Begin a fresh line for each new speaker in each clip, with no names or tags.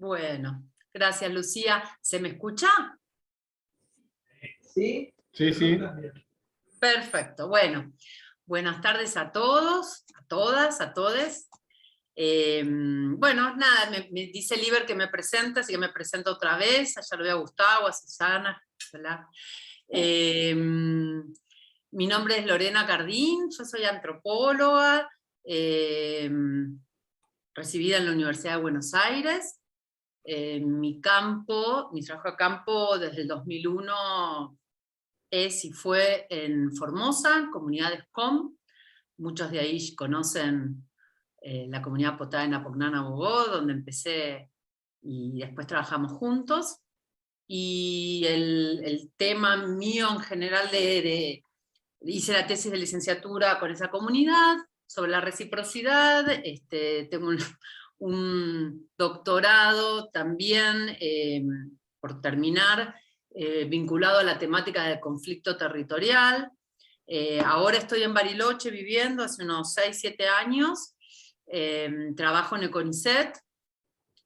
Bueno, gracias Lucía. ¿Se me escucha?
¿Sí?
Sí, sí.
Perfecto. Bueno, buenas tardes a todos, a todas, a todes. Bueno, nada, me dice Liber que me presente, así que me presento otra vez. Ya lo veo a Gustavo, a Susana. Hola. Mi nombre es Lorena Cardín, yo soy antropóloga, recibida en la Universidad de Buenos Aires. Mi trabajo de campo desde el 2001 es y fue en Formosa, comunidades COM. Muchos de ahí conocen la comunidad Potá en Apognana Bogó, donde empecé y después trabajamos juntos. Y el tema mío en general hice la tesis de licenciatura con esa comunidad, sobre la reciprocidad. Tengo un doctorado también por terminar, vinculado a la temática del conflicto territorial. Ahora estoy en Bariloche viviendo, hace unos 6, 7 años. Trabajo en Econicet,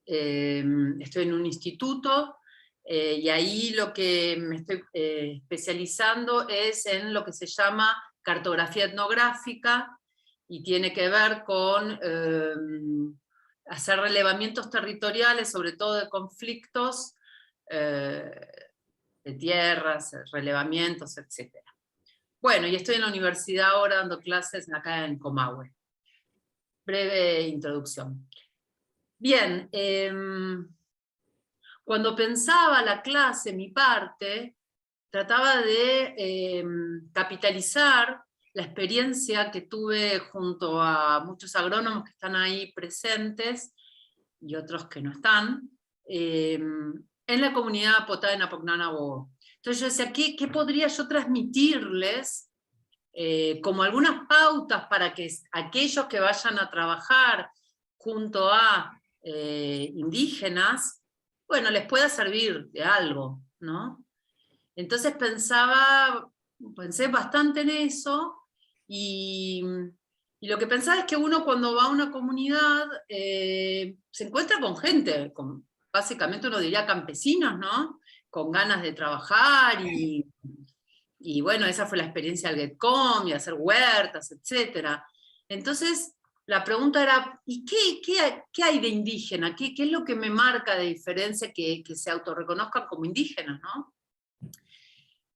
estoy en un instituto, y ahí lo que me estoy especializando es en lo que se llama cartografía etnográfica, y tiene que ver con hacer relevamientos territoriales, sobre todo de conflictos de tierras, relevamientos, etc. Bueno, y estoy en la universidad ahora dando clases acá en Comahue. Breve introducción. Bien, cuando pensaba la clase, mi parte, trataba de capitalizar la experiencia que tuve junto a muchos agrónomos que están ahí presentes, y otros que no están, en la comunidad Potá en Apognana Bogó. Entonces yo decía, ¿qué podría yo transmitirles como algunas pautas para que aquellos que vayan a trabajar junto a indígenas, bueno, les pueda servir de algo, ¿no? Entonces pensé bastante en eso, y lo que pensaba es que uno cuando va a una comunidad se encuentra con gente, básicamente uno diría campesinos, ¿no? Con ganas de trabajar, y bueno, esa fue la experiencia del GetCom, y hacer huertas, etc. Entonces, la pregunta era, ¿y qué hay de indígena? ¿Qué es lo que me marca de diferencia que se autorreconozcan como indígenas, ¿no?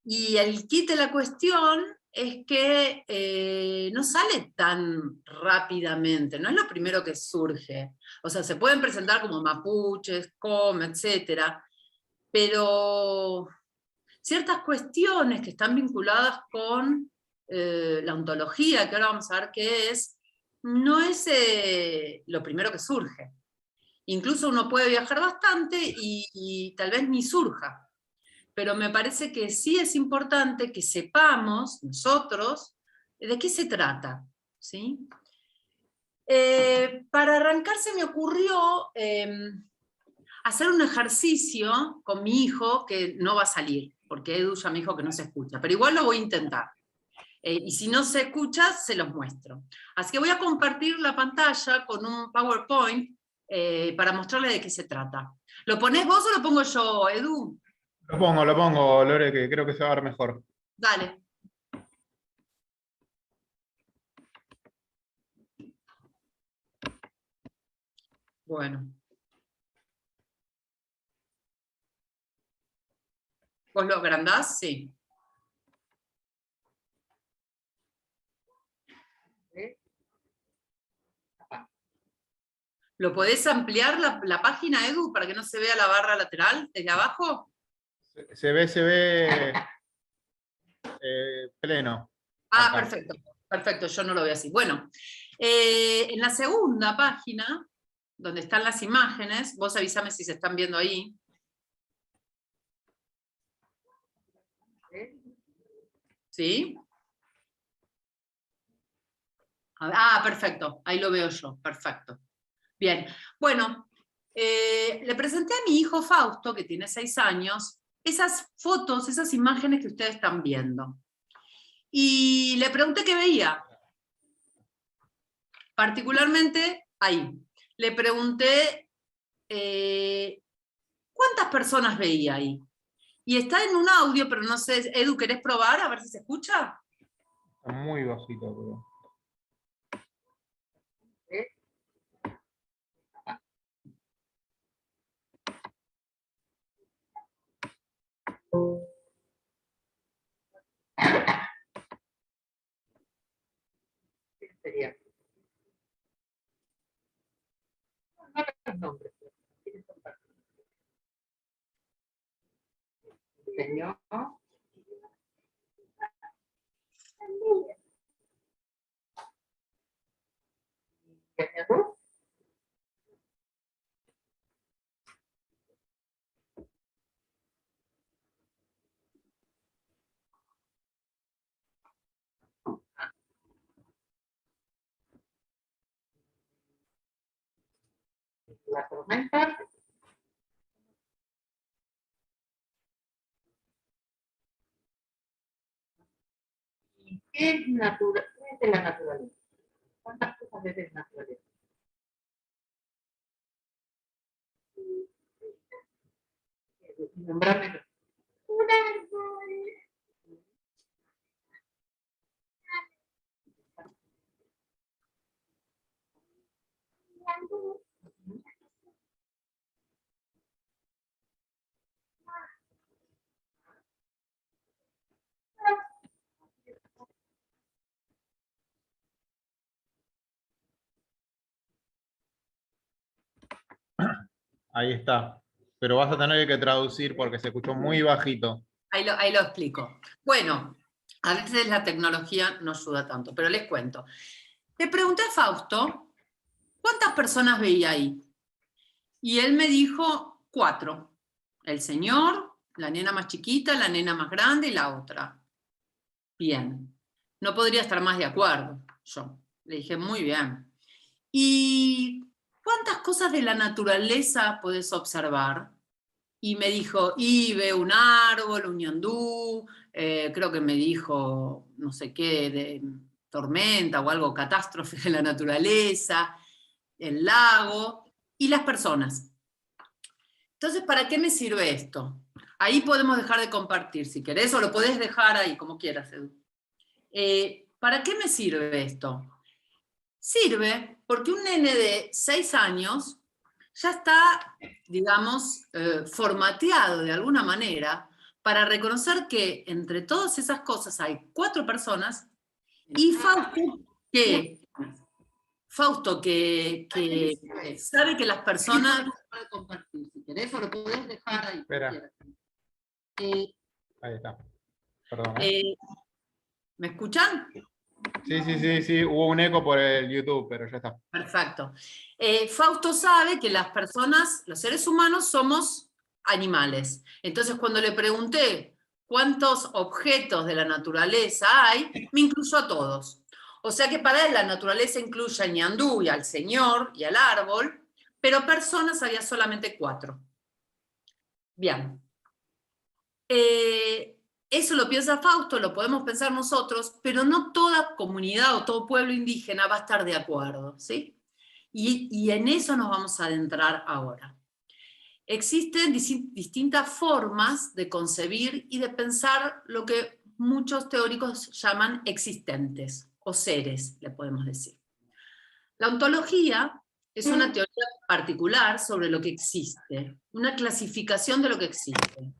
Y el kit de la cuestión es que no sale tan rápidamente, no es lo primero que surge. O sea, se pueden presentar como mapuches, com, etc., pero ciertas cuestiones que están vinculadas con la ontología, que ahora vamos a ver qué es, no es lo primero que surge. Incluso uno puede viajar bastante y tal vez ni surja. Pero me parece que sí es importante que sepamos nosotros de qué se trata, ¿sí? Para arrancar se me ocurrió hacer un ejercicio con mi hijo, que no va a salir, porque Edu ya me dijo que no se escucha, pero igual lo voy a intentar. Y si no se escucha, se los muestro. Así que voy a compartir la pantalla con un PowerPoint para mostrarles de qué se trata. ¿Lo ponés vos o lo pongo yo, Edu?
Lo pongo, Lore, que creo que se va a ver mejor.
Dale. Bueno. ¿Vos lo agrandás? Sí. ¿Lo podés ampliar la página, Edu, para que no se vea la barra lateral desde abajo?
Se ve pleno.
Ah,
Acá.
perfecto, perfecto, yo no lo veo así. Bueno, en la segunda página, donde están las imágenes, vos avísame si se están viendo ahí. ¿Sí? Ah, perfecto, ahí lo veo yo, perfecto. Bien, bueno, le presenté a mi hijo Fausto, que tiene 6 años, esas fotos, esas imágenes que ustedes están viendo. Y le pregunté qué veía. Particularmente ahí. Le pregunté ¿cuántas personas veía ahí? Y está en un audio, pero no sé, Edu, ¿querés probar a ver si se escucha?
Está muy bajito, pero.
Sería. No los nombres. Señor. Señor. La tormenta. ¿Y qué es de la naturaleza? ¿Cuántas cosas ves de la naturaleza? Nombrame. Un árbol.
Ahí está. Pero vas a tener que traducir porque se escuchó muy bajito.
Ahí lo explico. Bueno, a veces la tecnología no ayuda tanto, pero les cuento. Le pregunté a Fausto, ¿cuántas personas veía ahí? Y él me dijo 4. El señor, la nena más chiquita, la nena más grande y la otra. Bien. No podría estar más de acuerdo, yo. Le dije, muy bien. ¿Y cuántas cosas de la naturaleza podés observar? Y me dijo, y veo un árbol, un ñandú, creo que me dijo, no sé qué, de tormenta o algo, catástrofe de la naturaleza, el lago y las personas. Entonces, ¿para qué me sirve esto? Ahí podemos dejar de compartir, si querés, o lo podés dejar ahí, como quieras, Edu. ¿Para qué me sirve esto? Sirve porque un nene de 6 años ya está, digamos, formateado de alguna manera para reconocer que entre todas esas cosas hay 4 personas y Fausto que sabe que las personas... compartir, si querés, o lo podés dejar ahí.
Espera. Ahí está. Perdón.
¿Me escuchan?
Sí. Hubo un eco por el YouTube, pero ya está.
Perfecto. Fausto sabe que las personas, los seres humanos, somos animales. Entonces, cuando le pregunté cuántos objetos de la naturaleza hay, me incluyó a todos. O sea que para él la naturaleza incluye al ñandú y al señor y al árbol, pero personas había solamente 4. Bien. Eso lo piensa Fausto, lo podemos pensar nosotros, pero no toda comunidad o todo pueblo indígena va a estar de acuerdo, ¿sí? Y en eso nos vamos a adentrar ahora. Existen distintas formas de concebir y de pensar lo que muchos teóricos llaman existentes, o seres, le podemos decir. La ontología es una teoría particular sobre lo que existe, una clasificación de lo que existe.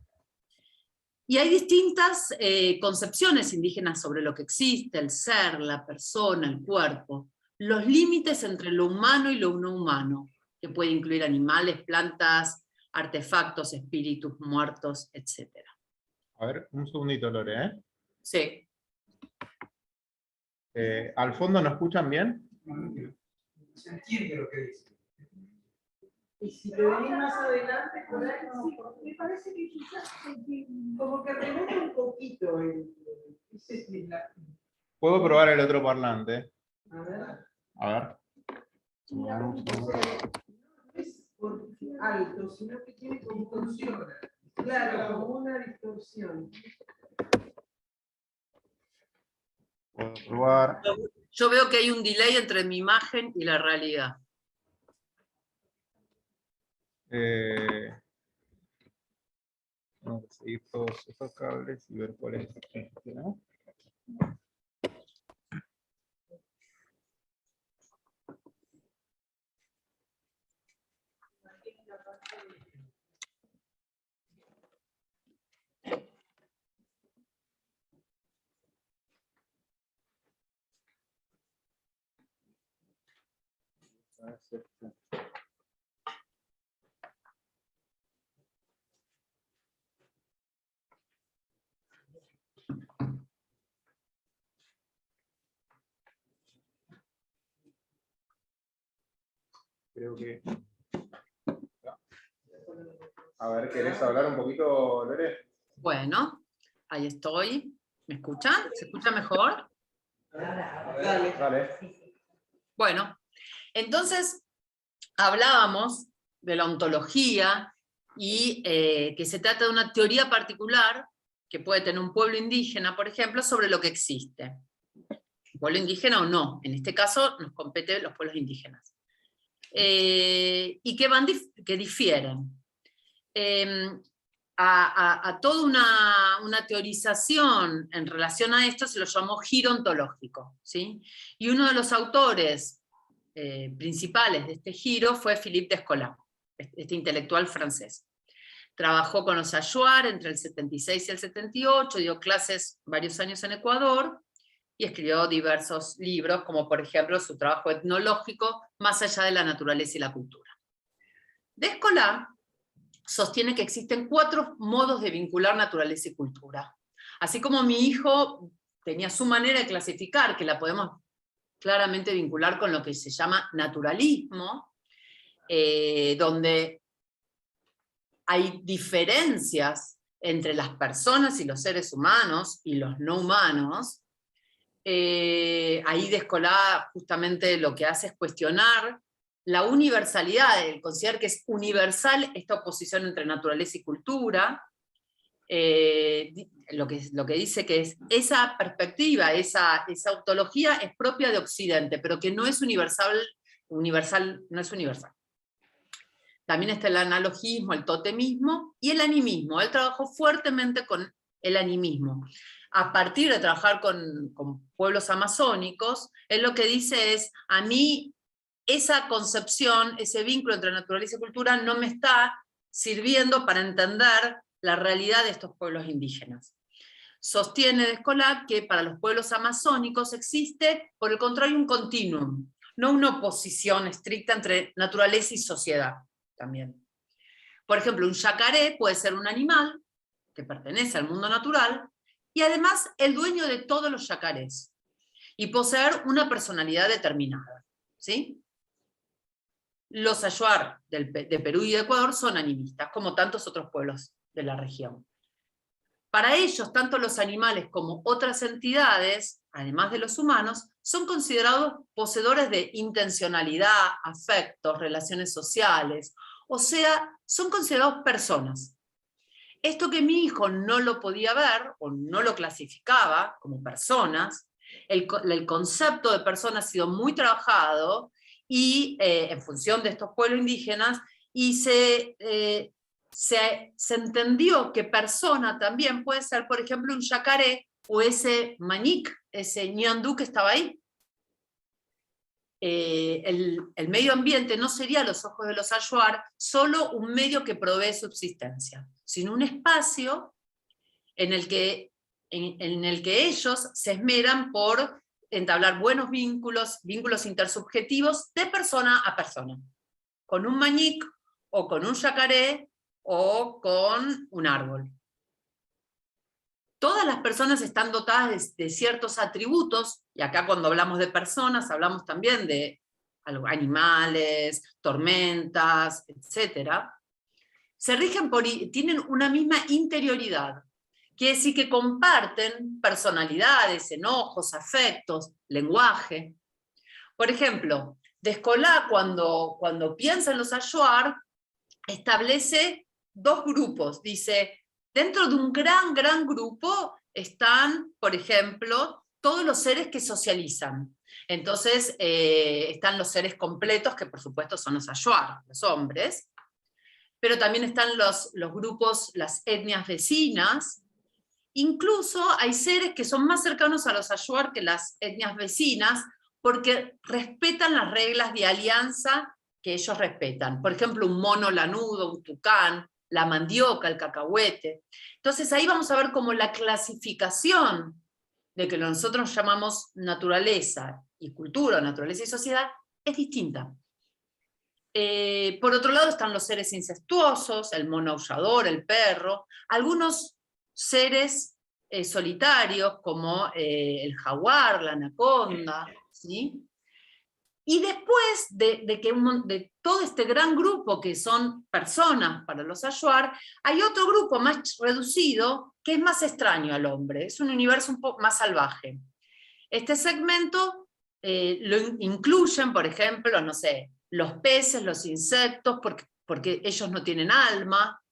Y hay distintas concepciones indígenas sobre lo que existe, el ser, la persona, el cuerpo, los límites entre lo humano y lo no humano, que puede incluir animales, plantas, artefactos, espíritus muertos, etc.
A ver, un segundito, Lore,
Sí.
¿Al fondo nos escuchan bien?
Se entiende lo que dice. Y si lo venís más adelante, por ahí no, me parece que quizás como que rebota un poquito
¿Puedo probar el otro parlante?
A ver.
A ver.
No es por alto, sino que tiene como distorsión. Claro, como una distorsión.
Puedo probar.
Yo veo que hay un delay entre mi imagen y la realidad.
Tengo que seguir todos esos cables y ver cuál es este, ¿no? Creo que... A ver, ¿querés hablar un poquito, Lore?
Bueno, ahí estoy. ¿Me escuchan? ¿Se escucha mejor?
Dale.
Dale.
Bueno, entonces hablábamos de la ontología y que se trata de una teoría particular que puede tener un pueblo indígena, por ejemplo, sobre lo que existe. Pueblo indígena o no, en este caso nos compete los pueblos indígenas. Y que difieren. A toda una teorización en relación a esto se lo llamó giro ontológico, ¿sí? Y uno de los autores principales de este giro fue Philippe Descola, este intelectual francés. Trabajó con los Ajuar entre el 76 y el 78, dio clases varios años en Ecuador, y escribió diversos libros, como por ejemplo su trabajo etnológico, Más allá de la naturaleza y la cultura. Descola sostiene que existen 4 modos de vincular naturaleza y cultura. Así como mi hijo tenía su manera de clasificar, que la podemos claramente vincular con lo que se llama naturalismo, donde hay diferencias entre las personas y los seres humanos y los no humanos. Ahí Descola justamente lo que hace es cuestionar la universalidad, el considerar que es universal esta oposición entre naturaleza y cultura, lo que dice que es esa perspectiva, esa ontología es propia de Occidente, pero que no es universal, no es universal. También está el analogismo, el totemismo y el animismo. Él trabajó fuertemente con el animismo. A partir de trabajar con pueblos amazónicos, él lo que dice es, a mí esa concepción, ese vínculo entre naturaleza y cultura no me está sirviendo para entender la realidad de estos pueblos indígenas. Sostiene Descola que para los pueblos amazónicos existe, por el contrario, un continuum, no una oposición estricta entre naturaleza y sociedad también. Por ejemplo, un yacaré puede ser un animal que pertenece al mundo natural, y además el dueño de todos los yacarés, y poseer una personalidad determinada, ¿sí? Los Ajuar de Perú y de Ecuador son animistas, como tantos otros pueblos de la región. Para ellos, tanto los animales como otras entidades, además de los humanos, son considerados poseedores de intencionalidad, afectos, relaciones sociales, o sea, son considerados personas. Esto que mi hijo no lo podía ver, o no lo clasificaba como personas, el concepto de persona ha sido muy trabajado, y en función de estos pueblos indígenas, y se entendió que persona también puede ser, por ejemplo, un yacaré, o ese manic, ese ñandú que estaba ahí. El medio ambiente no sería a los ojos de los Ajuar solo un medio que provee subsistencia, sino un espacio en el que ellos se esmeran por entablar buenos vínculos intersubjetivos de persona a persona, con un mañic, o con un yacaré, o con un árbol. Todas las personas están dotadas de ciertos atributos, y acá cuando hablamos de personas hablamos también de animales, tormentas, etc. Se rigen tienen una misma interioridad, quiere decir que comparten personalidades, enojos, afectos, lenguaje. Por ejemplo, Descola, cuando piensa en los Ajuar, establece 2 grupos. Dice, dentro de un gran grupo están, por ejemplo, todos los seres que socializan. Entonces están los seres completos, que por supuesto son los Ajuar, los hombres. pero también están los grupos, las etnias vecinas. Incluso hay seres que son más cercanos a los Achuar que las etnias vecinas, porque respetan las reglas de alianza que ellos respetan. Por ejemplo, un mono lanudo, un tucán, la mandioca, el cacahuete. Entonces ahí vamos a ver cómo la clasificación de que nosotros llamamos naturaleza y cultura, naturaleza y sociedad, es distinta. Por otro lado están los seres incestuosos, el mono aullador, el perro, algunos seres solitarios como el jaguar, la anaconda, ¿sí? Y después de todo este gran grupo que son personas para los Achuar, hay otro grupo más reducido que es más extraño al hombre, es un universo un poco más salvaje. Este segmento lo incluyen, por ejemplo, no sé, los peces, los insectos, porque ellos no tienen alma.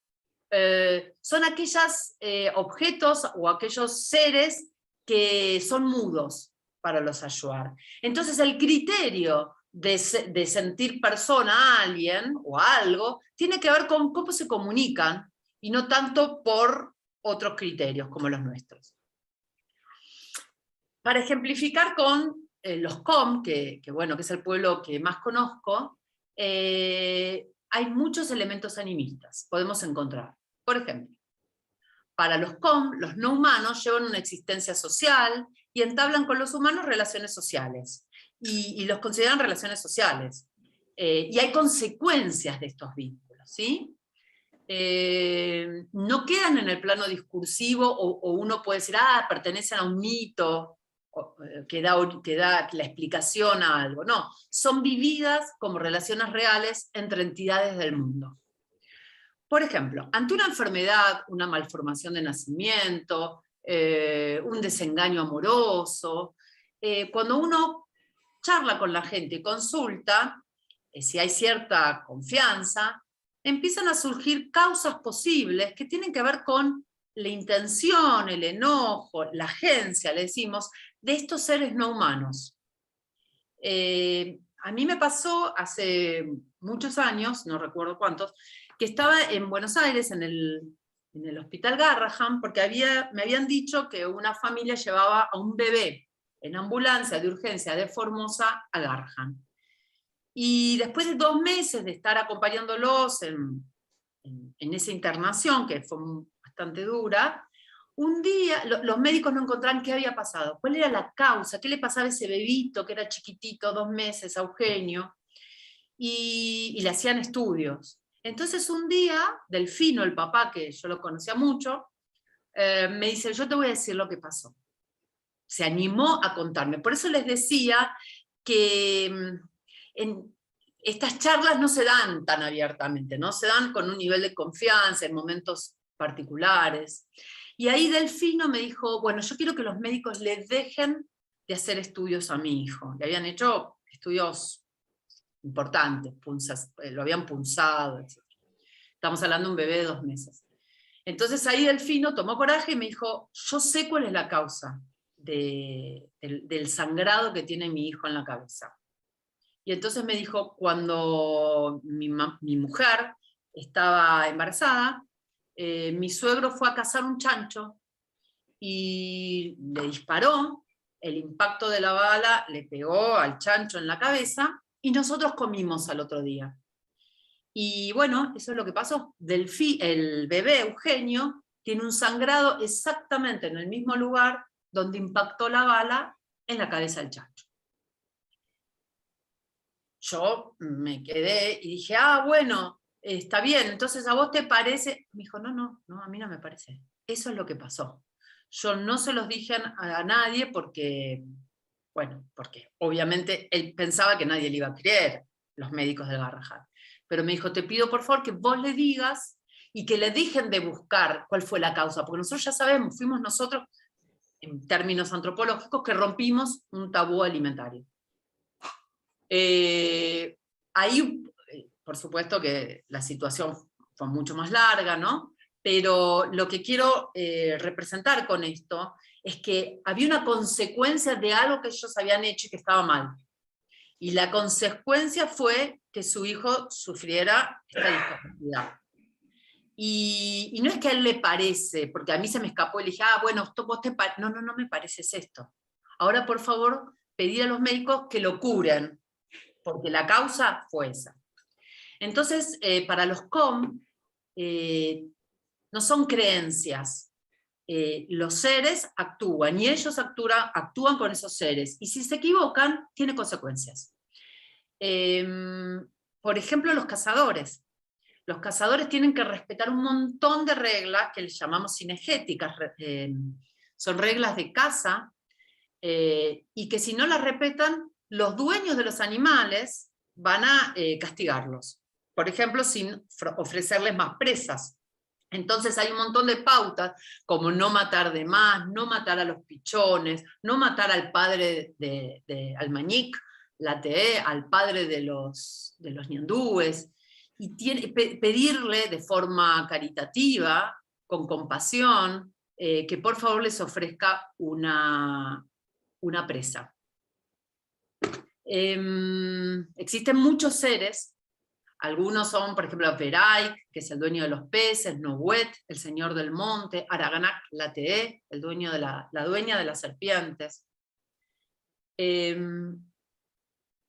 Son aquellos objetos o aquellos seres que son mudos para los Achuar. Entonces el criterio de sentir persona a alguien o a algo tiene que ver con cómo se comunican y no tanto por otros criterios como los nuestros. Para ejemplificar con los Com, que es el pueblo que más conozco, hay muchos elementos animistas, podemos encontrar. Por ejemplo, para los Com, los no humanos llevan una existencia social y entablan con los humanos relaciones sociales, y los consideran relaciones sociales. Y hay consecuencias de estos vínculos, ¿sí? No quedan en el plano discursivo, o uno puede decir, pertenecen a un mito, que da la explicación a algo. No, son vividas como relaciones reales entre entidades del mundo. Por ejemplo, ante una enfermedad, una malformación de nacimiento, un desengaño amoroso, cuando uno charla con la gente y consulta, si hay cierta confianza, empiezan a surgir causas posibles que tienen que ver con la intención, el enojo, la agencia, le decimos, de estos seres no humanos. A mí me pasó hace muchos años, no recuerdo cuántos, que estaba en Buenos Aires, en el Hospital Garrahan, porque me habían dicho que una familia llevaba a un bebé en ambulancia de urgencia de Formosa a Garrahan. Y después de 2 meses de estar acompañándolos en esa internación, que fue bastante dura, un día los médicos no encontraban qué había pasado, cuál era la causa, qué le pasaba a ese bebito que era chiquitito, 2 meses, a Eugenio, y le hacían estudios. Entonces un día, Delfino, el papá, que yo lo conocía mucho, me dice, yo te voy a decir lo que pasó. Se animó a contarme. Por eso les decía que estas charlas no se dan tan abiertamente, ¿no? Se dan con un nivel de confianza, en momentos particulares. Y ahí Delfino me dijo, bueno, yo quiero que los médicos le dejen de hacer estudios a mi hijo. Le habían hecho estudios importantes, lo habían punzado, etc. Estamos hablando de un bebé de 2 meses. Entonces ahí Delfino tomó coraje y me dijo, yo sé cuál es la causa del sangrado que tiene mi hijo en la cabeza. Y entonces me dijo, cuando mi mujer estaba embarazada, mi suegro fue a cazar un chancho y le disparó, el impacto de la bala le pegó al chancho en la cabeza y nosotros comimos al otro día. Y bueno, eso es lo que pasó. El bebé Eugenio tiene un sangrado exactamente en el mismo lugar donde impactó la bala en la cabeza del chancho. Yo me quedé y dije, bueno, está bien, entonces ¿a vos te parece? Me dijo, no, a mí no me parece. Eso es lo que pasó. Yo no se los dije a nadie porque obviamente él pensaba que nadie le iba a creer, los médicos del Garrahan. Pero me dijo, te pido por favor que vos le digas y que le dejen de buscar cuál fue la causa, porque nosotros ya sabemos, fuimos nosotros, en términos antropológicos, que rompimos un tabú alimentario. Ahí, por supuesto que la situación fue mucho más larga, ¿no? Pero lo que quiero representar con esto es que había una consecuencia de algo que ellos habían hecho y que estaba mal. Y la consecuencia fue que su hijo sufriera esta discapacidad. Y no es que a él le parece, porque a mí se me escapó y le dije, bueno, no me pareces esto. Ahora, por favor, pedir a los médicos que lo curen, porque la causa fue esa. Entonces, para los COM, no son creencias. Los seres actúan, y ellos actúan con esos seres. Y si se equivocan, tiene consecuencias. Por ejemplo, los cazadores. Los cazadores tienen que respetar un montón de reglas que les llamamos cinegéticas. Son reglas de caza, y que si no las respetan, los dueños de los animales van a castigarlos. Por ejemplo, sin ofrecerles más presas. Entonces hay un montón de pautas, como no matar de más, no matar a los pichones, no matar al padre al mañic, la TE, al padre de los ñandúes, y pedirle de forma caritativa, con compasión, que por favor les ofrezca una presa. Existen muchos seres. Algunos son, por ejemplo, Veraik, que es el dueño de los peces, Nohuet, el señor del monte, Araganak, la TE, el dueño de la dueña de las serpientes.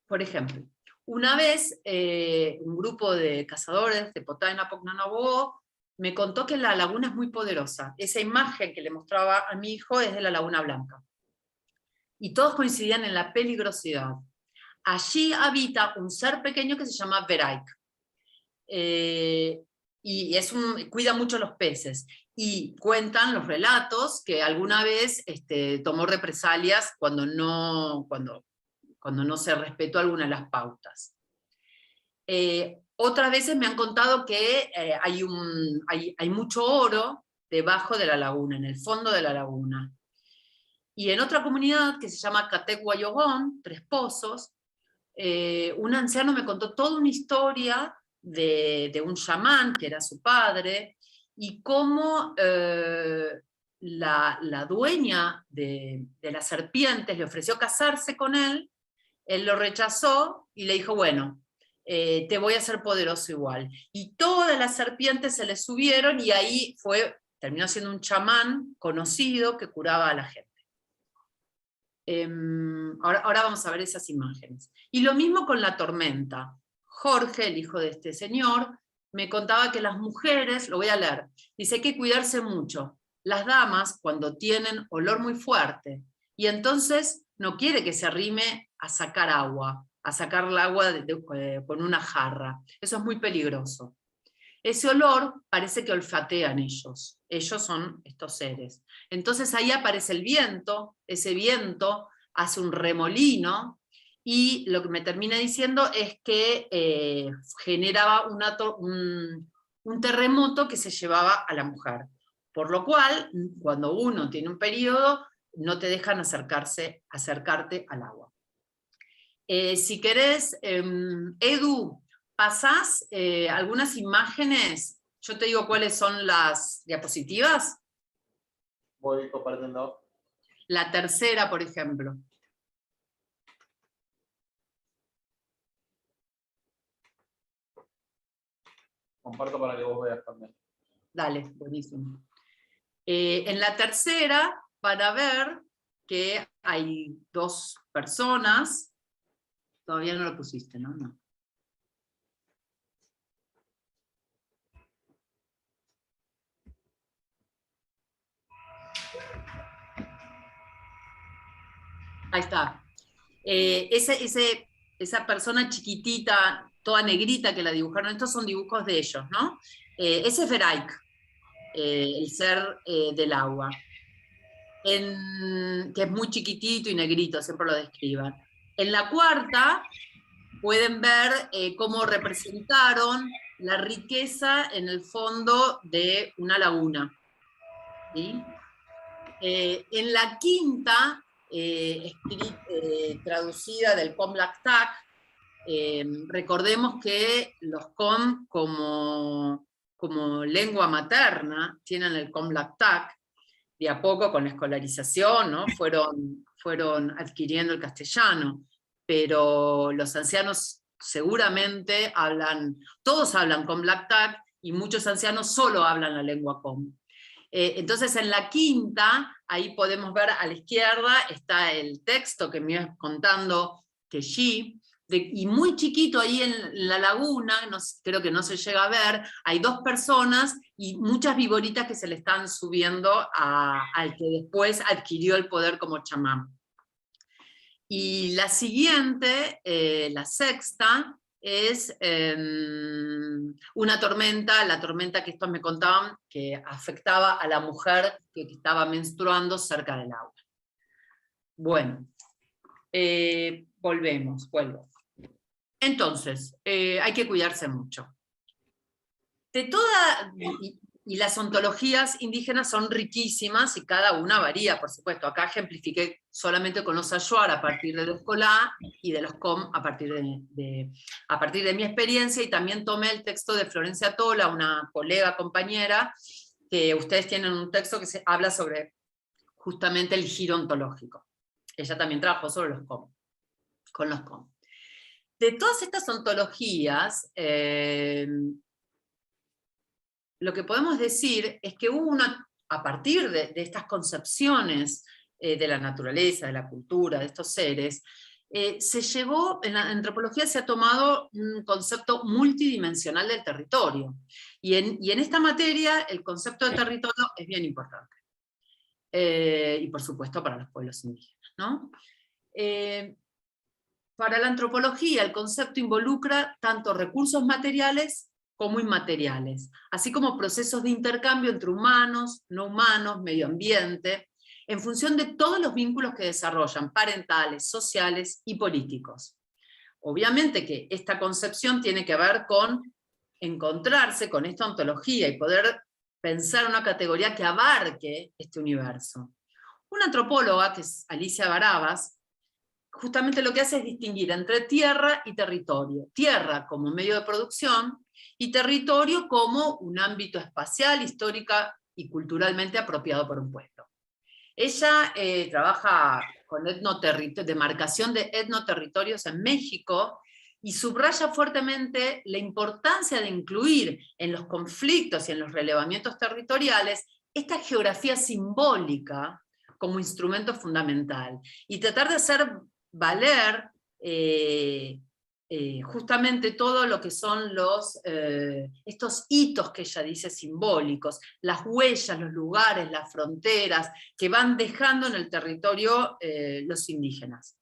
Por ejemplo, una vez un grupo de cazadores de Potaynapoc Nanabogó me contó que la laguna es muy poderosa. Esa imagen que le mostraba a mi hijo es de la Laguna Blanca. Y todos coincidían en la peligrosidad. Allí habita un ser pequeño que se llama Veraik. Y cuida mucho los peces, y cuentan los relatos que alguna vez tomó represalias cuando no se respetó alguna de las pautas. Otras veces me han contado que hay mucho oro debajo de la laguna, en el fondo de la laguna. Y en otra comunidad que se llama Catec-Guayogón, Tres Pozos, un anciano me contó toda una historia de un chamán, que era su padre, y cómo la dueña de las serpientes le ofreció casarse con él lo rechazó y le dijo, bueno, te voy a hacer poderoso igual. Y todas las serpientes se le subieron, y ahí terminó siendo un chamán conocido que curaba a la gente. Ahora vamos a ver esas imágenes. Y lo mismo con la tormenta. Jorge, el hijo de este señor, me contaba que las mujeres, lo voy a leer, dice, hay que cuidarse mucho. Las damas, cuando tienen olor muy fuerte, y entonces no quiere que se arrime a sacar agua, a sacar el agua con una jarra. Eso es muy peligroso. Ese olor parece que olfatean ellos. Ellos son estos seres. Entonces ahí aparece el viento, ese viento hace un remolino, y lo que me termina diciendo es que generaba un terremoto que se llevaba a la mujer. Por lo cual, cuando uno tiene un periodo, no te dejan acercarte al agua. Si querés, Edu, pasás algunas imágenes, yo te digo cuáles son las diapositivas.
Voy compartiendo.
La tercera, por ejemplo.
Comparto para que vos veas también.
Dale, buenísimo. En la tercera van a ver que hay dos personas. Todavía no lo pusiste, ¿no? No. Ahí está. Esa persona chiquitita, toda negrita que la dibujaron, estos son dibujos de ellos, ¿no? Ese es Veraik, el ser del agua, que es muy chiquitito y negrito, siempre lo describan. En la cuarta pueden ver cómo representaron la riqueza en el fondo de una laguna. ¿Sí? En la quinta, traducida del Comlactac, recordemos que los Com, como lengua materna, tienen el Comlactac. De a poco, con la escolarización, ¿no? fueron adquiriendo el castellano, pero los ancianos seguramente todos hablan Comlactac, y muchos ancianos solo hablan la lengua com. Entonces en la quinta, ahí podemos ver a la izquierda, está el texto que me iba contando Keshi, y muy chiquito ahí en la laguna, creo que no se llega a ver, hay 2 personas y muchas viboritas que se le están subiendo al que después adquirió el poder como chamán. Y la siguiente, la sexta, es una tormenta, la tormenta que estos me contaban, que afectaba a la mujer que estaba menstruando cerca del agua. Bueno, vuelvo. Entonces, hay que cuidarse mucho. Y las ontologías indígenas son riquísimas y cada una varía, por supuesto. Acá ejemplifiqué solamente con los Achuar a partir de los Colá y de los Com a partir de mi experiencia, y también tomé el texto de Florencia Tola, una colega, compañera, que ustedes tienen un texto que habla sobre justamente el giro ontológico. Ella también trabajó sobre los Com, con los Com. De todas estas ontologías, lo que podemos decir es que hubo a partir de estas concepciones de la naturaleza, de la cultura, de estos seres, se llegó, en la antropología se ha tomado un concepto multidimensional del territorio, y en esta materia el concepto de territorio es bien importante, y por supuesto para los pueblos indígenas, ¿no? Para la antropología el concepto involucra tanto recursos materiales como inmateriales, así como procesos de intercambio entre humanos, no humanos, medio ambiente, en función de todos los vínculos que desarrollan, parentales, sociales y políticos. Obviamente que esta concepción tiene que ver con encontrarse con esta ontología y poder pensar una categoría que abarque este universo. Una antropóloga, que es Alicia Barabas, justamente lo que hace es distinguir entre tierra y territorio. Tierra como medio de producción, y territorio como un ámbito espacial, histórica y culturalmente apropiado por un pueblo. Ella trabaja con demarcación de etnoterritorios en México, y subraya fuertemente la importancia de incluir en los conflictos y en los relevamientos territoriales esta geografía simbólica como instrumento fundamental, y tratar de hacer valer justamente todo lo que son estos hitos que ella dice simbólicos, las huellas, los lugares, las fronteras que van dejando en el territorio los indígenas.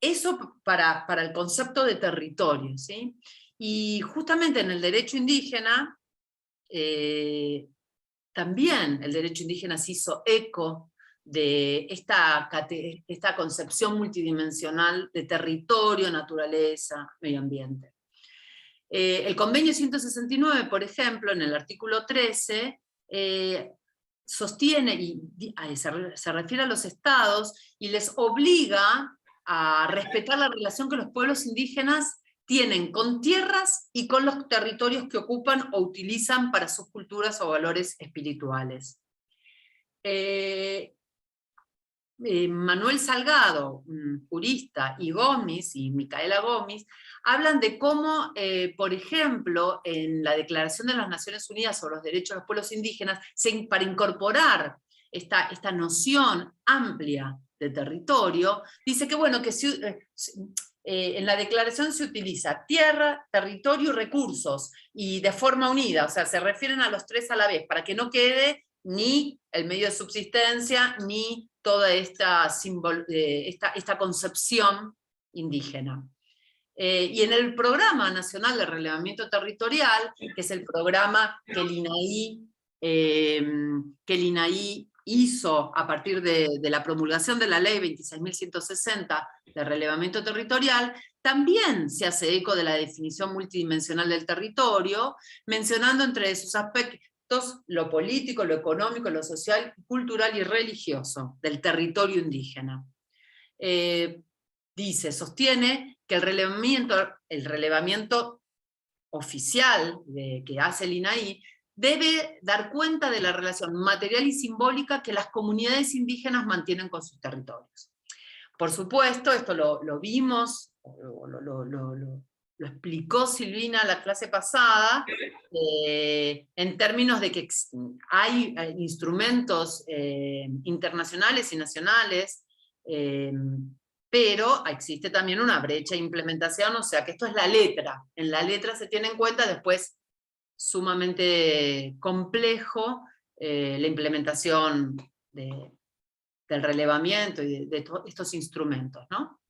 Eso para el concepto de territorio, ¿sí? Y justamente en el derecho indígena, también el derecho indígena se hizo eco de esta concepción multidimensional de territorio, naturaleza, medio ambiente. El convenio 169, por ejemplo, en el artículo 13, sostiene, y se refiere a los estados, y les obliga a respetar la relación que los pueblos indígenas tienen con tierras y con los territorios que ocupan o utilizan para sus culturas o valores espirituales. Manuel Salgado, un jurista, y Gomis, y Micaela Gomis, hablan de cómo, por ejemplo, en la Declaración de las Naciones Unidas sobre los Derechos de los Pueblos Indígenas, para incorporar esta noción amplia de territorio, dice que, bueno, que en la declaración se utiliza tierra, territorio y recursos, y de forma unida, o sea, se refieren a los 3 a la vez, para que no quede ni el medio de subsistencia, ni toda esta concepción indígena. Y en el Programa Nacional de Relevamiento Territorial, que es el programa que el INAI hizo a partir de la promulgación de la ley 26.160 de relevamiento territorial, también se hace eco de la definición multidimensional del territorio, mencionando entre sus aspectos lo político, lo económico, lo social, cultural y religioso del territorio indígena. Sostiene que el relevamiento oficial que hace el INAI debe dar cuenta de la relación material y simbólica que las comunidades indígenas mantienen con sus territorios. Por supuesto, esto lo vimos, lo explicó Silvina la clase pasada, en términos de que hay instrumentos internacionales y nacionales, pero existe también una brecha de implementación, o sea que esto es la letra. En la letra se tiene en cuenta, después sumamente complejo la implementación del relevamiento y de estos instrumentos, ¿no?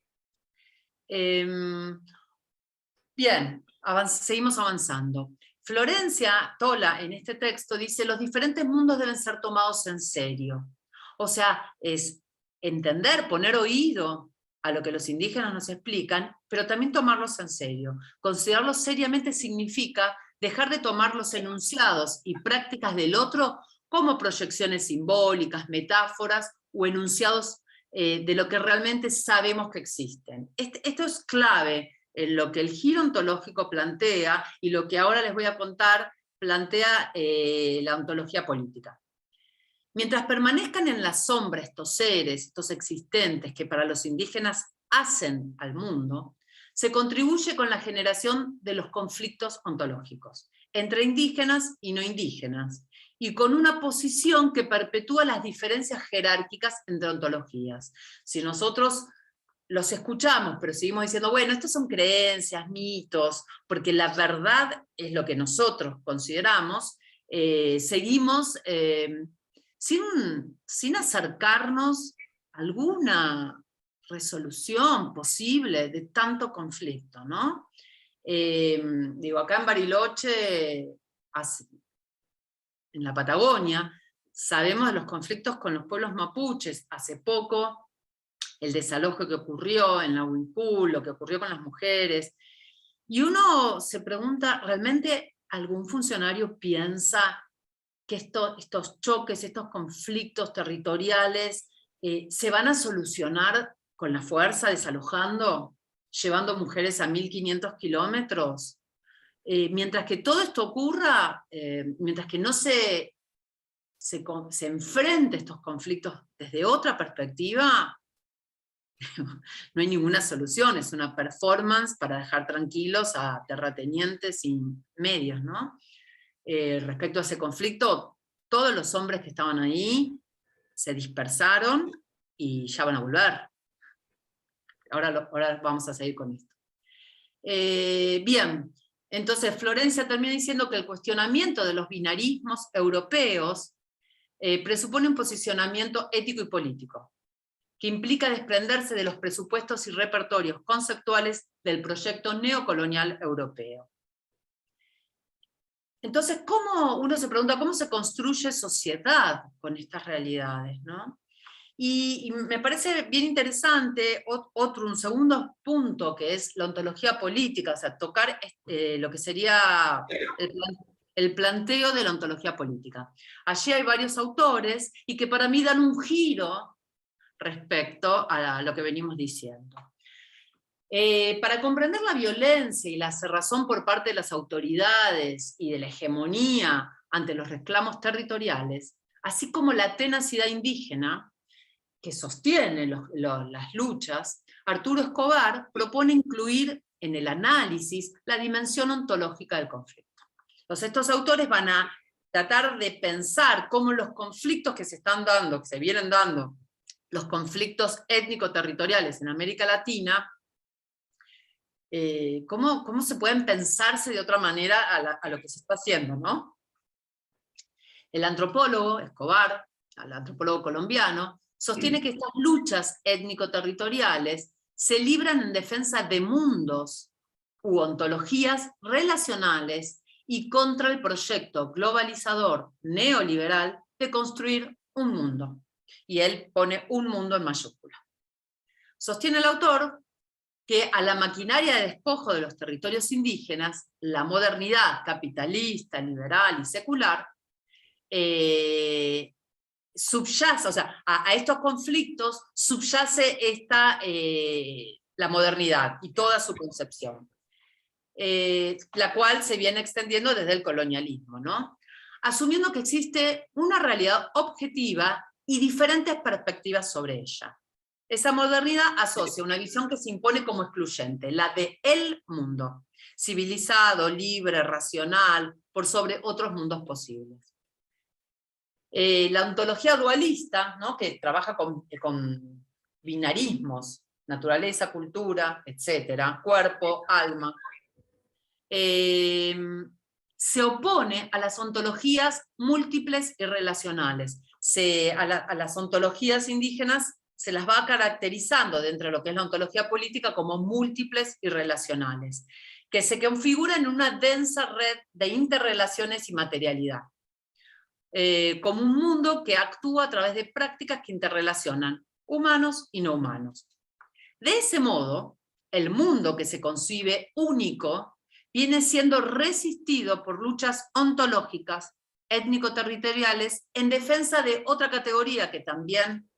Bien, seguimos avanzando. Florencia Tola en este texto dice: los diferentes mundos deben ser tomados en serio. O sea, es entender, poner oído a lo que los indígenas nos explican, pero también tomarlos en serio. Considerarlos seriamente significa dejar de tomar los enunciados y prácticas del otro como proyecciones simbólicas, metáforas o enunciados de lo que realmente sabemos que existen. Esto es clave en lo que el giro ontológico plantea, y lo que ahora les voy a contar plantea la ontología política. Mientras permanezcan en la sombra estos seres, estos existentes que para los indígenas hacen al mundo, se contribuye con la generación de los conflictos ontológicos, entre indígenas y no indígenas, y con una posición que perpetúa las diferencias jerárquicas entre ontologías. Si nosotros los escuchamos, pero seguimos diciendo, bueno, estos son creencias, mitos, porque la verdad es lo que nosotros consideramos, seguimos sin acercarnos a alguna resolución posible de tanto conflicto, ¿no? Digo, acá en Bariloche, en la Patagonia, sabemos de los conflictos con los pueblos mapuches. Hace poco, el desalojo que ocurrió en la Huincul, lo que ocurrió con las mujeres, y uno se pregunta, ¿realmente algún funcionario piensa que estos choques, estos conflictos territoriales se van a solucionar con la fuerza, desalojando, llevando mujeres a 1500 kilómetros? Mientras que todo esto ocurra, mientras que no se enfrente estos conflictos desde otra perspectiva, no hay ninguna solución, es una performance para dejar tranquilos a terratenientes y medios, ¿no? Respecto a ese conflicto, todos los hombres que estaban ahí se dispersaron y ya van a volver. Ahora vamos a seguir con esto. Bien, entonces Florencia termina diciendo que el cuestionamiento de los binarismos europeos presupone un posicionamiento ético y político, que implica desprenderse de los presupuestos y repertorios conceptuales del proyecto neocolonial europeo. Entonces, uno se pregunta, ¿cómo se construye sociedad con estas realidades, ¿no? Y me parece bien interesante un segundo punto, que es la ontología política, o sea, tocar lo que sería el planteo de la ontología política. Allí hay varios autores, y que para mí dan un giro respecto a lo que venimos diciendo. Para comprender la violencia y la cerrazón por parte de las autoridades y de la hegemonía ante los reclamos territoriales, así como la tenacidad indígena que sostiene las luchas, Arturo Escobar propone incluir en el análisis la dimensión ontológica del conflicto. Entonces estos autores van a tratar de pensar cómo los conflictos que se están dando, que se vienen dando, los conflictos étnico-territoriales en América Latina, cómo se pueden pensarse de otra manera a lo que se está haciendo, ¿no? El antropólogo Escobar, el antropólogo colombiano, sostiene que estas luchas étnico-territoriales se libran en defensa de mundos u ontologías relacionales y contra el proyecto globalizador neoliberal de construir un mundo. Y él pone un mundo en mayúscula. Sostiene el autor que a la maquinaria de despojo de los territorios indígenas, la modernidad capitalista, liberal y secular, subyace, o sea, a estos conflictos subyace la modernidad y toda su concepción, la cual se viene extendiendo desde el colonialismo, ¿no? Asumiendo que existe una realidad objetiva y diferentes perspectivas sobre ella. Esa modernidad asocia una visión que se impone como excluyente, la de el mundo, civilizado, libre, racional, por sobre otros mundos posibles. La ontología dualista, ¿no?, que trabaja con binarismos, naturaleza, cultura, etcétera, cuerpo, alma, se opone a las ontologías múltiples y relacionales. A las ontologías indígenas se las va caracterizando dentro de lo que es la ontología política como múltiples y relacionales, que se configuran en una densa red de interrelaciones y materialidad, como un mundo que actúa a través de prácticas que interrelacionan humanos y no humanos. De ese modo, el mundo que se concibe único viene siendo resistido por luchas ontológicas, étnico-territoriales, en defensa de otra categoría que también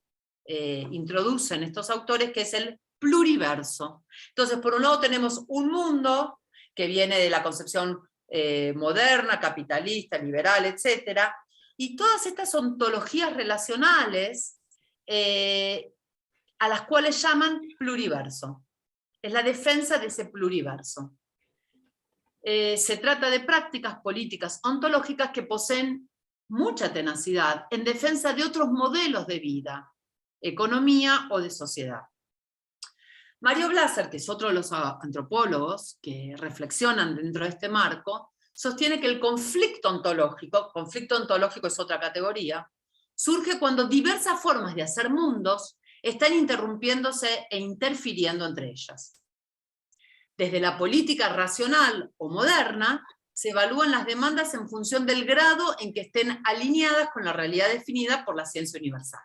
introducen estos autores, que es el pluriverso. Entonces, por un lado tenemos un mundo que viene de la concepción moderna, capitalista, liberal, etc., y todas estas ontologías relacionales a las cuales llaman pluriverso. Es la defensa de ese pluriverso. Se trata de prácticas políticas ontológicas que poseen mucha tenacidad en defensa de otros modelos de vida, economía o de sociedad. Mario Blaser, que es otro de los antropólogos que reflexionan dentro de este marco, sostiene que el conflicto ontológico es otra categoría, surge cuando diversas formas de hacer mundos están interrumpiéndose e interfiriendo entre ellas. Desde la política racional o moderna, se evalúan las demandas en función del grado en que estén alineadas con la realidad definida por la ciencia universal.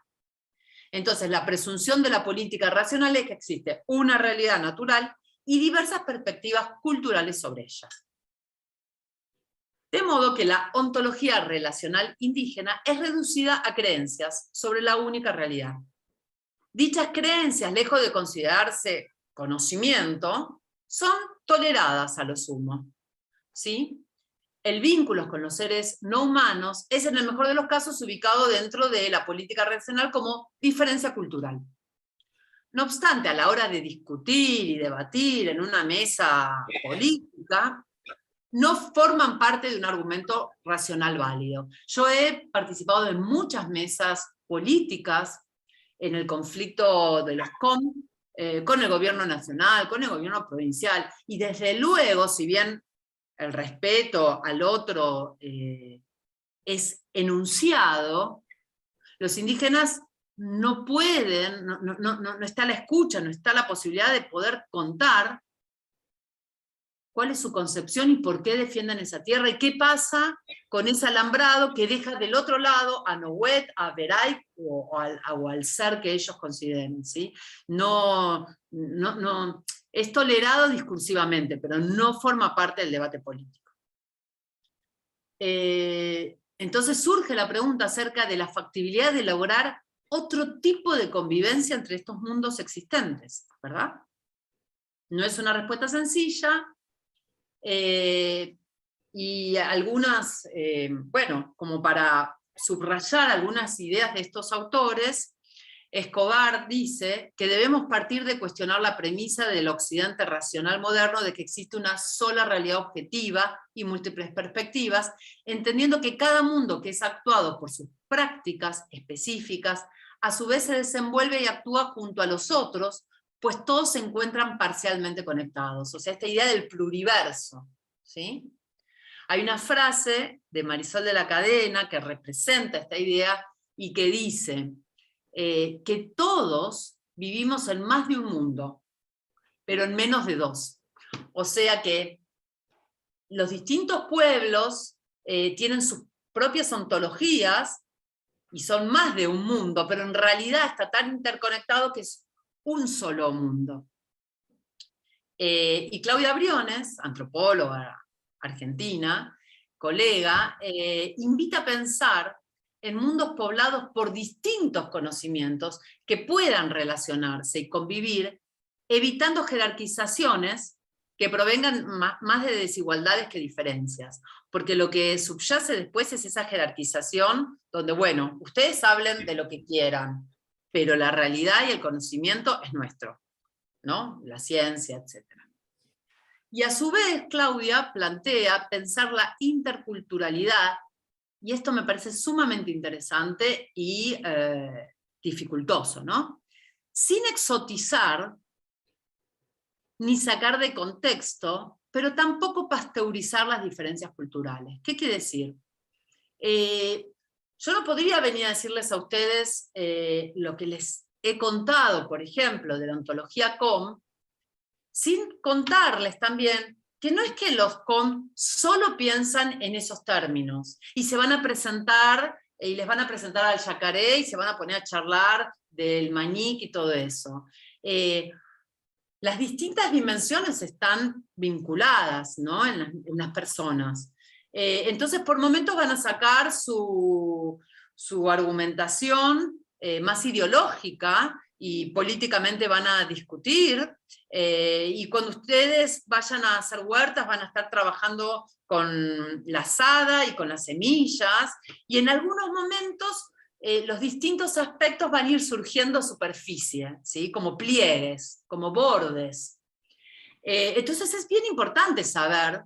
Entonces, la presunción de la política racional es que existe una realidad natural y diversas perspectivas culturales sobre ella. De modo que la ontología relacional indígena es reducida a creencias sobre la única realidad. Dichas creencias, lejos de considerarse conocimiento, son toleradas a lo sumo, ¿sí? El vínculo con los seres no humanos es, en el mejor de los casos, ubicado dentro de la política racional como diferencia cultural. No obstante, a la hora de discutir y debatir en una mesa política, no forman parte de un argumento racional válido. Yo he participado en muchas mesas políticas en el conflicto de los COM, con el gobierno nacional, con el gobierno provincial, y desde luego, si bien el respeto al otro es enunciado, los indígenas no pueden, no está la escucha, no está la posibilidad de poder contar cuál es su concepción y por qué defienden esa tierra, y qué pasa con ese alambrado que deja del otro lado a Nohuet, a Veray o al ser que ellos consideren, ¿sí? Es tolerado discursivamente, pero no forma parte del debate político. Entonces surge la pregunta acerca de la factibilidad de lograr otro tipo de convivencia entre estos mundos existentes, ¿verdad? No es una respuesta sencilla, y algunas, bueno, como para subrayar algunas ideas de estos autores, Escobar dice que debemos partir de cuestionar la premisa del occidente racional moderno de que existe una sola realidad objetiva y múltiples perspectivas, entendiendo que cada mundo que es actuado por sus prácticas específicas, a su vez se desenvuelve y actúa junto a los otros, pues todos se encuentran parcialmente conectados. O sea, esta idea del pluriverso, ¿sí? Hay una frase de Marisol de la Cadena que representa esta idea y que dice que todos vivimos en más de un mundo, pero en menos de dos. O sea que los distintos pueblos tienen sus propias ontologías y son más de un mundo, pero en realidad está tan interconectado que es un solo mundo. Y Claudia Briones, antropóloga argentina, colega, invita a pensar en mundos poblados por distintos conocimientos que puedan relacionarse y convivir, evitando jerarquizaciones que provengan más de desigualdades que diferencias. Porque lo que subyace después es esa jerarquización donde, bueno, ustedes hablen de lo que quieran, pero la realidad y el conocimiento es nuestro, ¿no? La ciencia, etc. Y a su vez, Claudia plantea pensar la interculturalidad, y esto me parece sumamente interesante y dificultoso, ¿no? Sin exotizar ni sacar de contexto, pero tampoco pasteurizar las diferencias culturales. ¿Qué quiere decir? Yo no podría venir a decirles a ustedes lo que les he contado, por ejemplo, de la ontología COM, sin contarles también que no es que los COM solo piensan en esos términos, y se van a presentar, y les van a presentar al yacaré, y se van a poner a charlar del mañic y todo eso. Las distintas dimensiones están vinculadas, ¿no?, en las personas. Entonces, por momentos van a sacar su argumentación más ideológica, y políticamente van a discutir, y cuando ustedes vayan a hacer huertas van a estar trabajando con la azada y con las semillas, y en algunos momentos los distintos aspectos van a ir surgiendo a superficie, ¿sí?, como pliegues, como bordes. Entonces es bien importante saber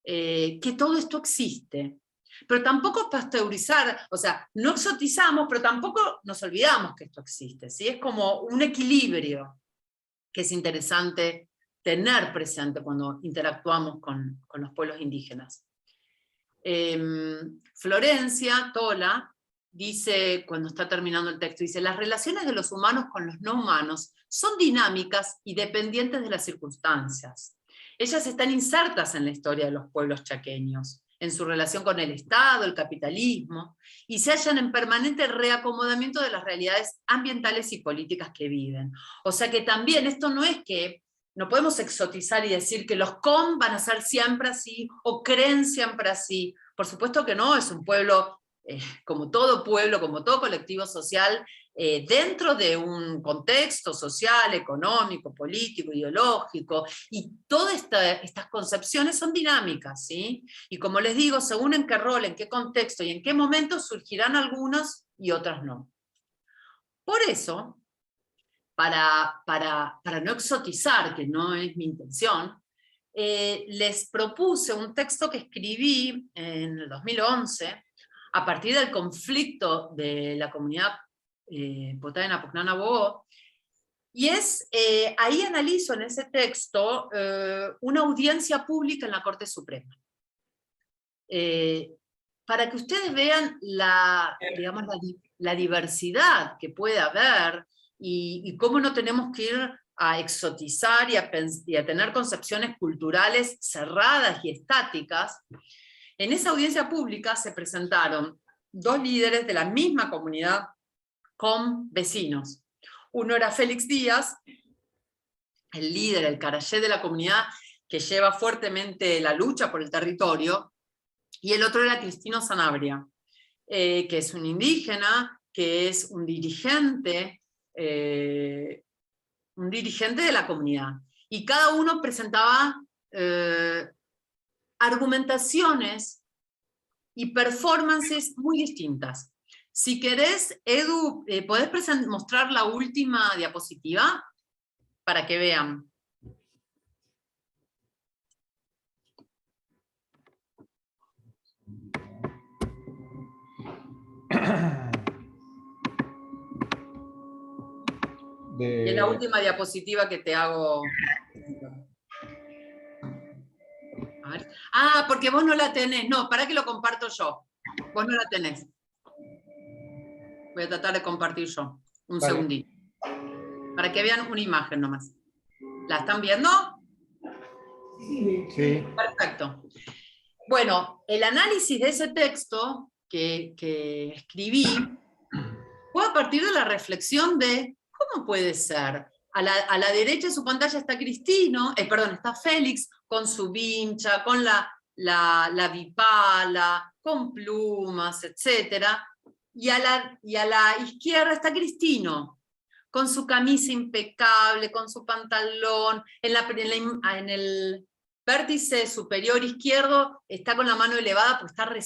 que todo esto existe, pero tampoco pasteurizar, o sea, no exotizamos, pero tampoco nos olvidamos que esto existe, ¿sí? Es como un equilibrio que es interesante tener presente cuando interactuamos con los pueblos indígenas. Florencia Tola dice, cuando está terminando el texto, dice: las relaciones de los humanos con los no humanos son dinámicas y dependientes de las circunstancias. Ellas están insertas en la historia de los pueblos chaqueños, en su relación con el Estado, el capitalismo, y se hallan en permanente reacomodamiento de las realidades ambientales y políticas que viven. O sea que también esto no es que, no podemos exotizar y decir que los COM van a ser siempre así, o creen siempre así. Por supuesto que no, es un pueblo, como todo pueblo, como todo colectivo social, dentro de un contexto social, económico, político, ideológico, y todas estas concepciones son dinámicas, ¿sí? Y como les digo, según en qué rol, en qué contexto y en qué momento surgirán algunos y otras no. Por eso, para no exotizar, que no es mi intención, les propuse un texto que escribí en el 2011, a partir del conflicto de la comunidad Potá Napucnana-Bogó, y ahí analizo en ese texto una audiencia pública en la Corte Suprema. Para que ustedes vean digamos, la diversidad que puede haber, y cómo no tenemos que ir a exotizar y a tener concepciones culturales cerradas y estáticas. En esa audiencia pública se presentaron dos líderes de la misma comunidad con vecinos. Uno era Félix Díaz, el líder, el carayé de la comunidad, que lleva fuertemente la lucha por el territorio, y el otro era Cristino Sanabria, que es un indígena, que es un dirigente de la comunidad. Y cada uno presentaba argumentaciones y performances muy distintas. Si querés, Edu, ¿podés mostrar la última diapositiva? Para que vean. Y es la última diapositiva que te hago. A ver. Ah, porque vos no la tenés. No, para que lo comparto yo. Vos no la tenés. Voy a tratar de compartir yo. Un segundito. Para que vean una imagen nomás. ¿La están viendo?
Sí.
Perfecto. Bueno, el análisis de ese texto que escribí fue a partir de la reflexión de cómo puede ser. A la derecha de su pantalla está está Félix con su vincha, con la bipala, con plumas, etc. Y a la izquierda está Cristino, con su camisa impecable, con su pantalón, en el vértice superior izquierdo está con la mano elevada porque le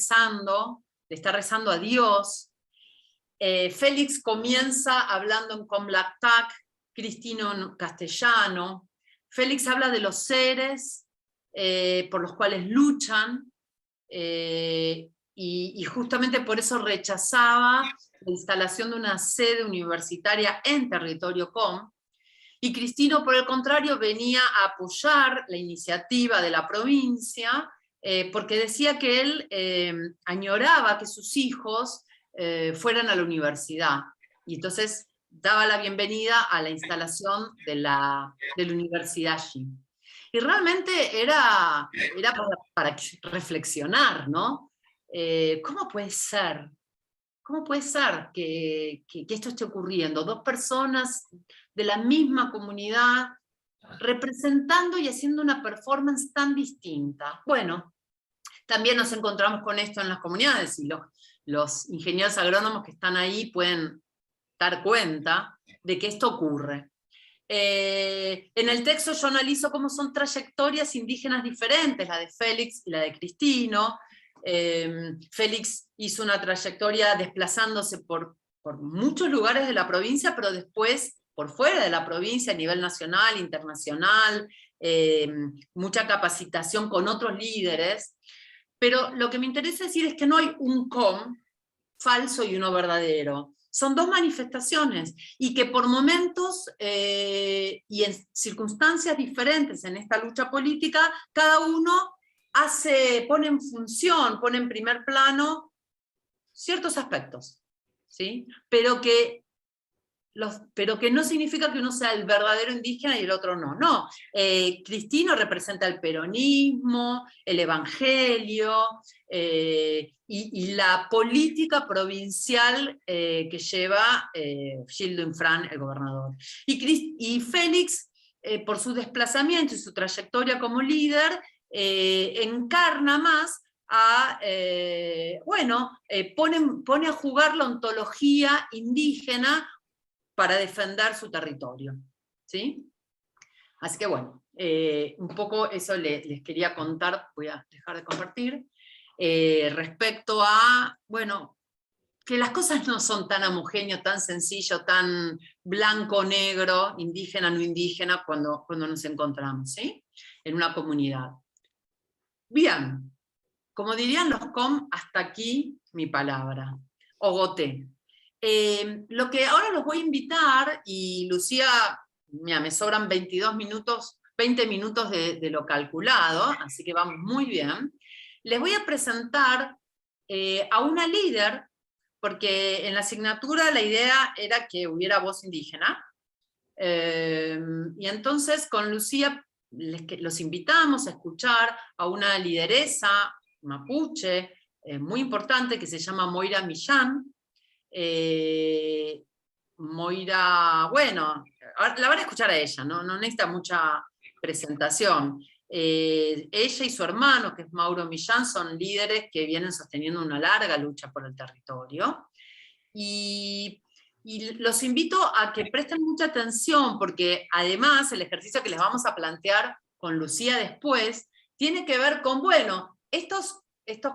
está rezando a Dios. Félix comienza hablando en Comlactac, Cristino en castellano. Félix habla de los seres por los cuales luchan, y justamente por eso rechazaba la instalación de una sede universitaria en territorio COM, y Cristino, por el contrario, venía a apoyar la iniciativa de la provincia, porque decía que él añoraba que sus hijos fueran a la universidad, y entonces daba la bienvenida a la instalación de la universidad allí. Y realmente era para reflexionar, ¿no? ¿Cómo puede ser? ¿Cómo puede ser que esto esté ocurriendo? Dos personas de la misma comunidad representando y haciendo una performance tan distinta. Bueno, también nos encontramos con esto en las comunidades, y los ingenieros agrónomos que están ahí pueden dar cuenta de que esto ocurre. En el texto yo analizo cómo son trayectorias indígenas diferentes, la de Félix y la de Cristino. Félix hizo una trayectoria desplazándose por muchos lugares de la provincia, pero después por fuera de la provincia, a nivel nacional, internacional, mucha capacitación con otros líderes. Pero lo que me interesa decir es que no hay un COM falso y uno verdadero. Son dos manifestaciones, y que por momentos y en circunstancias diferentes en esta lucha política, cada uno pone en función, pone en primer plano ciertos aspectos, ¿sí? Pero que no significa que uno sea el verdadero indígena y el otro no. No, Cristino representa el peronismo, el evangelio, y la política provincial que lleva Gildo Infran, el gobernador. Y Félix, por su desplazamiento y su trayectoria como líder, encarna más pone a jugar la ontología indígena para defender su territorio, ¿sí? Así que bueno, un poco eso les quería contar, voy a dejar de compartir, respecto a, bueno, que las cosas no son tan homogéneas, tan sencillo, tan blanco-negro, indígena, no indígena, cuando nos encontramos, ¿sí? En una comunidad. Bien, como dirían los COM, hasta aquí mi palabra. Ogoté. Lo que ahora los voy a invitar, y Lucía, mira, me sobran 20 minutos de lo calculado, así que vamos muy bien. Les voy a presentar a una líder, porque en la asignatura la idea era que hubiera voz indígena, y entonces con Lucía los invitamos a escuchar a una lideresa mapuche muy importante que se llama Moira Millán. Moira, bueno, la van a escuchar a ella, no necesita mucha presentación. Ella y su hermano, que es Mauro Millán, son líderes que vienen sosteniendo una larga lucha por el territorio. Y los invito a que presten mucha atención, porque además el ejercicio que les vamos a plantear con Lucía después tiene que ver con, bueno, estos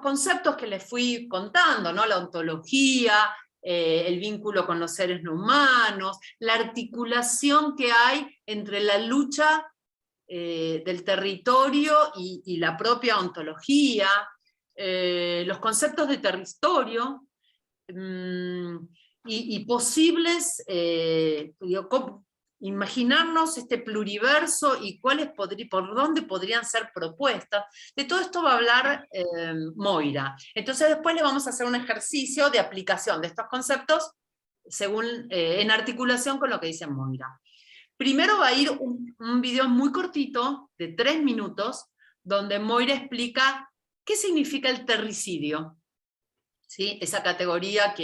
conceptos que les fui contando, ¿no? La ontología, el vínculo con los seres no humanos, la articulación que hay entre la lucha del territorio y la propia ontología, los conceptos de territorio, y posibles, imaginarnos este pluriverso y por dónde podrían ser propuestas. De todo esto va a hablar Moira. Entonces después le vamos a hacer un ejercicio de aplicación de estos conceptos en articulación con lo que dice Moira. Primero va a ir un video muy cortito, de 3 minutos, donde Moira explica qué significa el terricidio, ¿sí? Esa categoría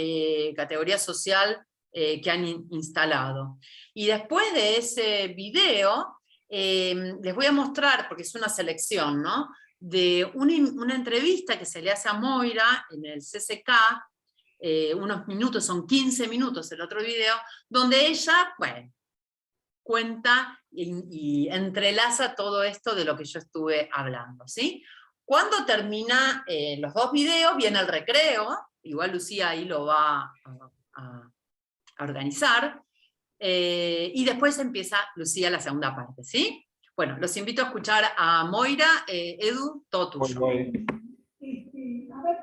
social que han instalado. Y después de ese video, les voy a mostrar, porque es una selección, ¿no?, de una entrevista que se le hace a Moira en el CCK, unos minutos, son 15 minutos el otro video, donde ella, bueno, cuenta y entrelaza todo esto de lo que yo estuve hablando, ¿sí? Cuando termina los 2 videos, viene el recreo, igual Lucía ahí lo va a organizar, y después empieza Lucía la segunda parte, ¿sí? Bueno, los invito a escuchar a Moira, Edu, todo tuyo.
Voy.
A ver,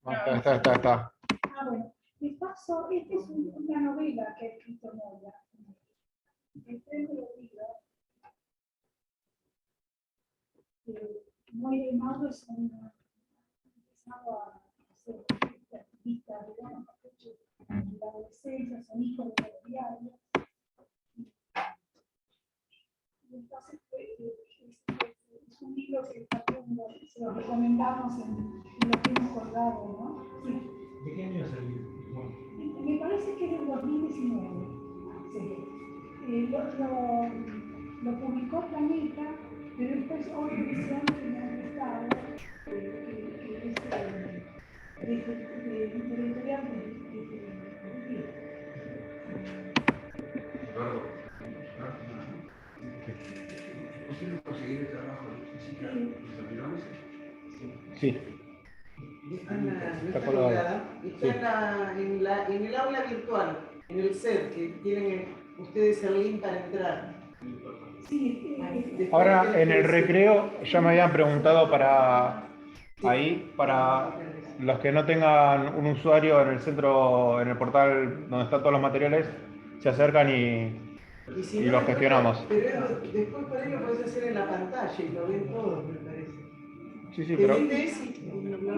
Está.
bueno, les paso, esta es una novela que ha escrito Moya. El premio libro. Moya y Mauro son empezado a ser activistas, digamos, en la adolescencia, son hijos de ferroviarios. Entonces, es un libro que se lo recomendamos en lo que hemos colgado, ¿no? Sí.
¿De qué año es el libro?
Me parece que es del 2019. Sí. Lo publicó Planeta, pero después otra edición que me han prestado, que es de editorial
¿Es posible conseguir el trabajo de física de los aviones?
Sí.
Está colgada. Está en el aula virtual, en el set, que tienen ustedes el link para entrar.
Sí,
Ahora, en el recreo ya me habían preguntado para ahí, para los que no tengan un usuario en el centro, en el portal donde están todos los materiales, se acercan y lo gestionamos.
Pero después por ahí lo podés hacer en la pantalla y lo ven todos, me parece.
Sí, pero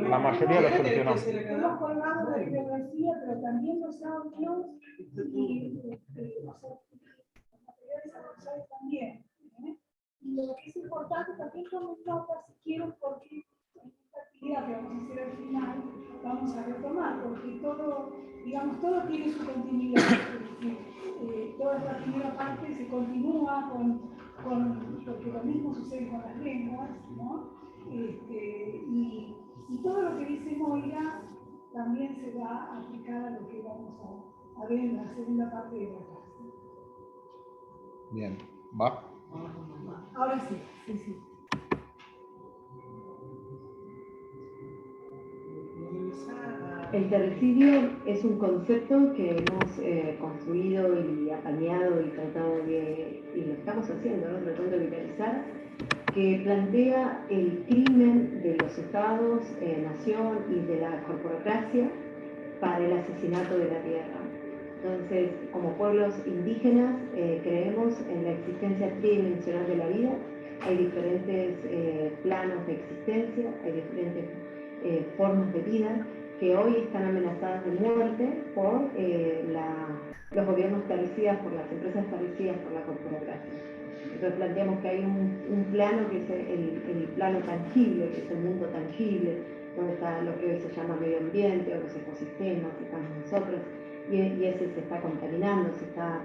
la mayoría lo solucionó.
hemos colgado la bibliografía, pero también los audios y los materiales avanzados también. Y lo que es importante también tomen nota si quieren, porque en esta actividad que vamos a hacer al final vamos a retomar, porque todo, digamos, todo tiene su continuidad. Toda esta primera parte se continúa porque lo mismo sucede con las lenguas, ¿no? Y todo lo que dice Moira también se va a aplicar a lo que vamos a ver en la segunda parte de la clase.
Bien, ¿va?
Ahora sí, sí.
El terricidio es un concepto que hemos construido y apañado y tratado de, y lo estamos haciendo, ¿no? Tratando de viralizar, que plantea el crimen de los estados, nación y de la corporocracia para el asesinato de la tierra. Entonces, como pueblos indígenas, creemos en la existencia tridimensional de la vida. Hay diferentes planos de existencia, hay diferentes formas de vida que hoy están amenazadas de muerte por los gobiernos terricidas, por las empresas terricidas, por la corporocracia. Entonces planteamos que hay un plano que es el plano tangible, que es el mundo tangible, donde está lo que hoy se llama medio ambiente o los ecosistemas, que estamos nosotros, y ese se está contaminando, se está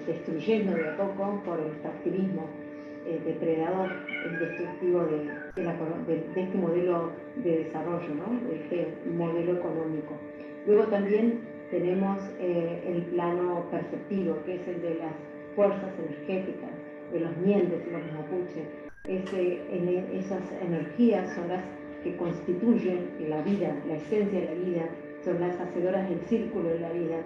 destruyendo de a poco por el extractivismo depredador, destructivo de este modelo de desarrollo, ¿no? De este modelo económico. Luego también tenemos el plano perceptivo, que es el de las fuerzas energéticas, de los mientes y los mapuches. Esas energías son las que constituyen la vida, la esencia de la vida, son las hacedoras del círculo de la vida.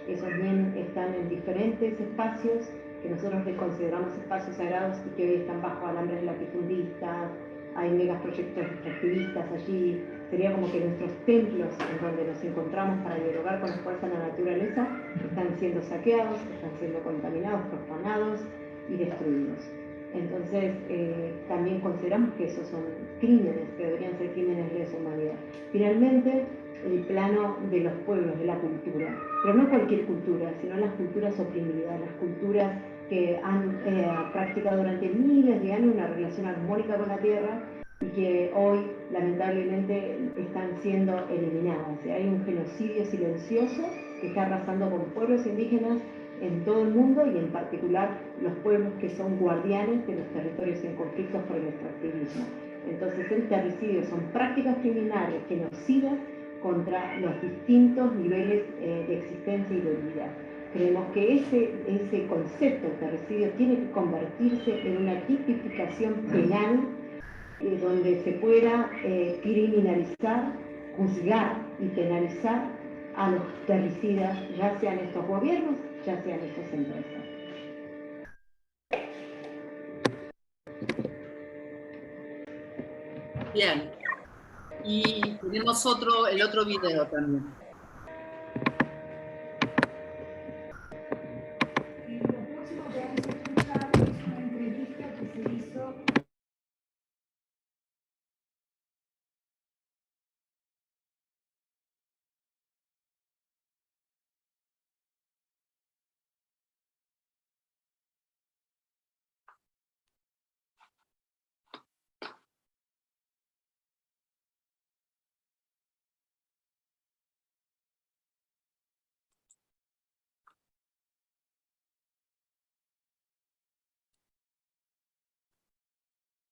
Esos bien están en diferentes espacios que nosotros les consideramos espacios sagrados y que hoy están bajo alambres latifundistas, hay megaproyectos extractivistas allí. Sería como que nuestros templos en donde nos encontramos para dialogar con las fuerzas de la naturaleza están siendo saqueados, están siendo contaminados, profanados y destruidos. Entonces, también consideramos que esos son crímenes, que deberían ser crímenes de lesa humanidad. Finalmente, el plano de los pueblos, de la cultura, pero no cualquier cultura, sino las culturas oprimidas, las culturas que han practicado durante miles de años una relación armónica con la tierra y que hoy lamentablemente están siendo eliminadas. Hay un genocidio silencioso que está arrasando con pueblos indígenas en todo el mundo y en particular los pueblos que son guardianes de los territorios en conflicto por el extractivismo. Entonces el terricidio son prácticas criminales genocidas contra los distintos niveles de existencia y de vida. Creemos que ese concepto de terricidio tiene que convertirse en una tipificación penal donde se pueda criminalizar, juzgar y penalizar a los terricidas, ya sean estos gobiernos ya sean estas empresas.
Bien. Y tenemos el otro video también.
Lo próximo que vamos a escuchar es una entrevista que se hizo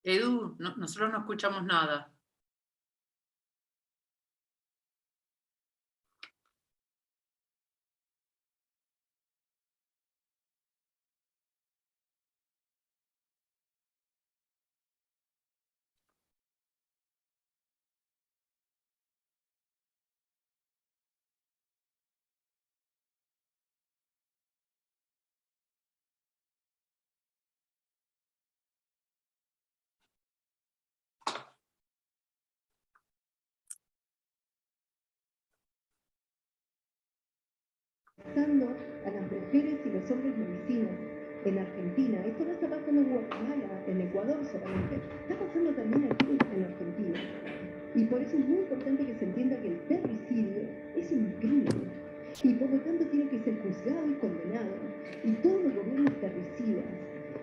Edu, nosotros no escuchamos nada.
Pasando a las mujeres y los hombres medicinas en Argentina. Esto no está pasando en Guatemala, en Ecuador solamente, está pasando también aquí en Argentina. Y por eso es muy importante que se entienda que el terricidio es un crimen y por lo tanto tiene que ser juzgado y condenado. Y todos los gobiernos terricidas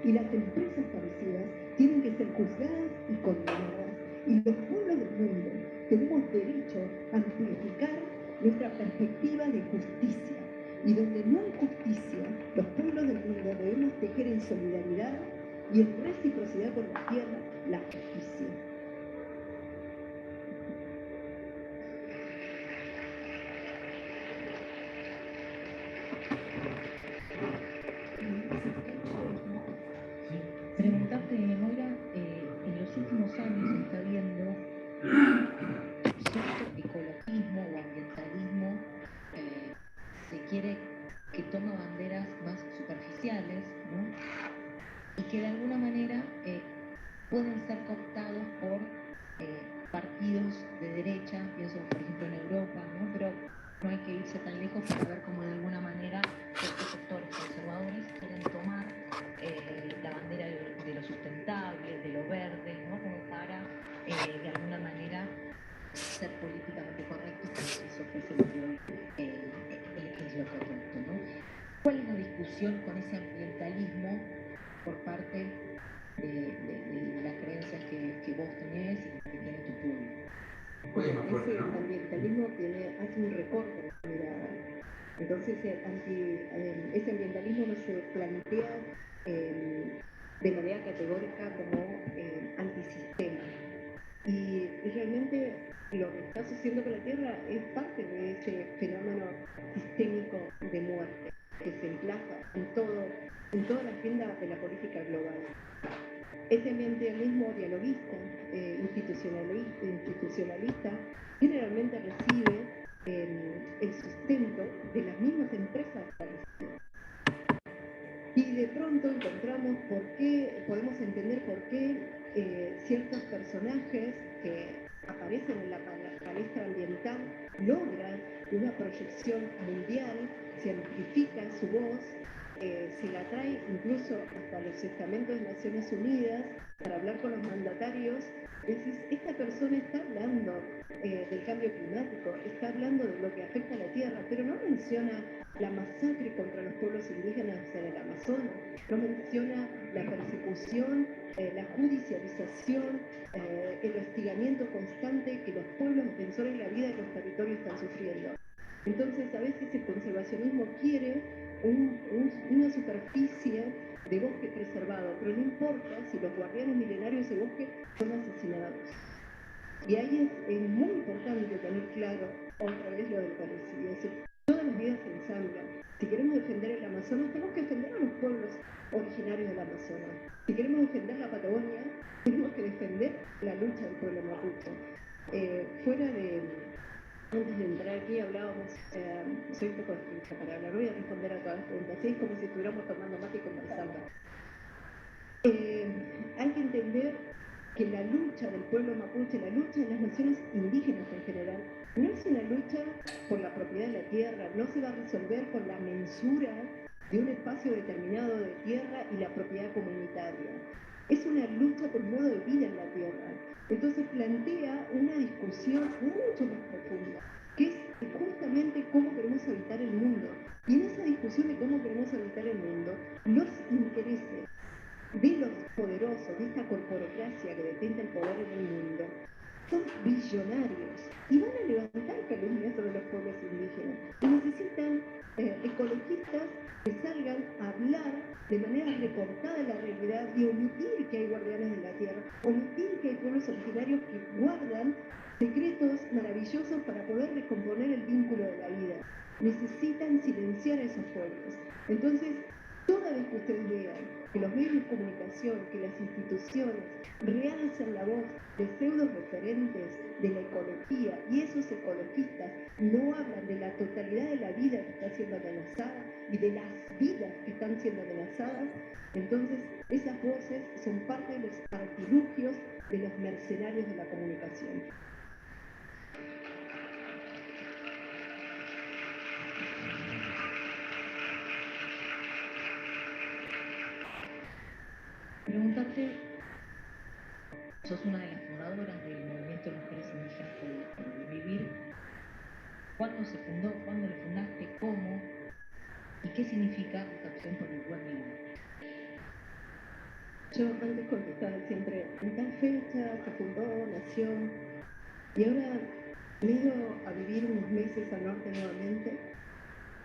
y las empresas terricidas tienen que ser juzgadas y condenadas. Y los pueblos del mundo tenemos derecho a amplificar nuestra perspectiva de justicia. Y donde no hay justicia, los pueblos del mundo debemos tejer en solidaridad y en reciprocidad con la tierra la justicia.
Preguntarte, Moira, en los últimos años se está viendo cierto ecologismo o ambientalismo, se quiere que toma banderas más superficiales, ¿no? Y que de alguna manera pueden ser cooptados por partidos de derecha, pienso por ejemplo en Europa, ¿no? Pero no hay que irse tan lejos para ver cómo de alguna manera estos sectores conservadores quieren tomar la bandera de lo sustentable, de lo verde, ¿no? Como para de alguna manera ser políticamente correctos, porque eso fuese lo que es lo correcto, ¿no? ¿Cuál es la discusión con ese ambientalismo por parte de las creencias que vos tenés y que tiene tu público?
Ese ambientalismo hace un recorte de la mirada. Entonces, ese ambientalismo no se plantea de manera categórica como antisistema. Y realmente lo que está sucediendo con la Tierra es parte de ese fenómeno sistémico de muerte que se emplaza en toda la agenda de la política global. Ese ambientalismo dialoguista, institucionalista, generalmente recibe el sustento de las mismas empresas parecidas. Y de pronto encontramos podemos entender por qué ciertos personajes que aparecen en la palestra ambiental logran una proyección mundial, se amplifica su voz, se la trae incluso hasta los estamentos de Naciones Unidas para hablar con los mandatarios. Decís, esta persona está hablando del cambio climático, está hablando de lo que afecta a la Tierra, pero no menciona la masacre contra los pueblos indígenas en el Amazonas, no menciona la persecución, la judicialización, el hostigamiento constante que los pueblos defensores de la vida de los territorios están sufriendo. Entonces, a veces el conservacionismo quiere una superficie de bosque preservado, pero no importa si los guardianes milenarios de bosque son asesinados. Y ahí es muy importante tener claro otra vez lo del parecido. Es decir, todas las vidas se ensamblan. Si queremos defender el Amazonas, tenemos que defender a los pueblos originarios del Amazonas. Si queremos defender la Patagonia, tenemos que defender la lucha del pueblo mapuche. Fuera de Antes de entrar aquí hablábamos, soy un poco estricta para hablar, voy a responder a todas las preguntas, ¿sí? Es como si estuviéramos tomando mate y conversando. Hay que entender que la lucha del pueblo mapuche, la lucha de las naciones indígenas en general, no es una lucha por la propiedad de la tierra, no se va a resolver con la mensura de un espacio determinado de tierra y la propiedad comunitaria. Es una lucha por modo de vida en la tierra. Entonces plantea una discusión mucho más profunda, que es justamente cómo queremos habitar el mundo. Y en esa discusión de cómo queremos habitar el mundo, los intereses de los poderosos, de esta corporocracia que detenta el poder en el mundo, son billonarios y van a levantar calumnias sobre los pueblos indígenas. Y necesitan ecologistas que salgan a hablar de manera recortada de la realidad y omitir que hay guardianes de la tierra, omitir que hay pueblos originarios que guardan secretos maravillosos para poder descomponer el vínculo de la vida. Necesitan silenciar a esos pueblos. Entonces, toda vez que ustedes vean que los medios de comunicación, que las instituciones realzan la voz de pseudo referentes de la ecología y esos ecologistas no hablan de la totalidad de la vida que está siendo amenazada y de las vidas que están siendo amenazadas, entonces esas voces son parte de los artilugios de los mercenarios de la comunicación.
Preguntarte, sos una de las fundadoras del movimiento de mujeres indígenas por vivir. ¿Cuándo se fundó? ¿Cuándo lo fundaste? ¿Cómo? ¿Y qué significa esta opción por el buen vivir?
Yo antes contestaba siempre, en tal fecha se fundó, nació, y ahora me he ido a vivir unos meses al norte nuevamente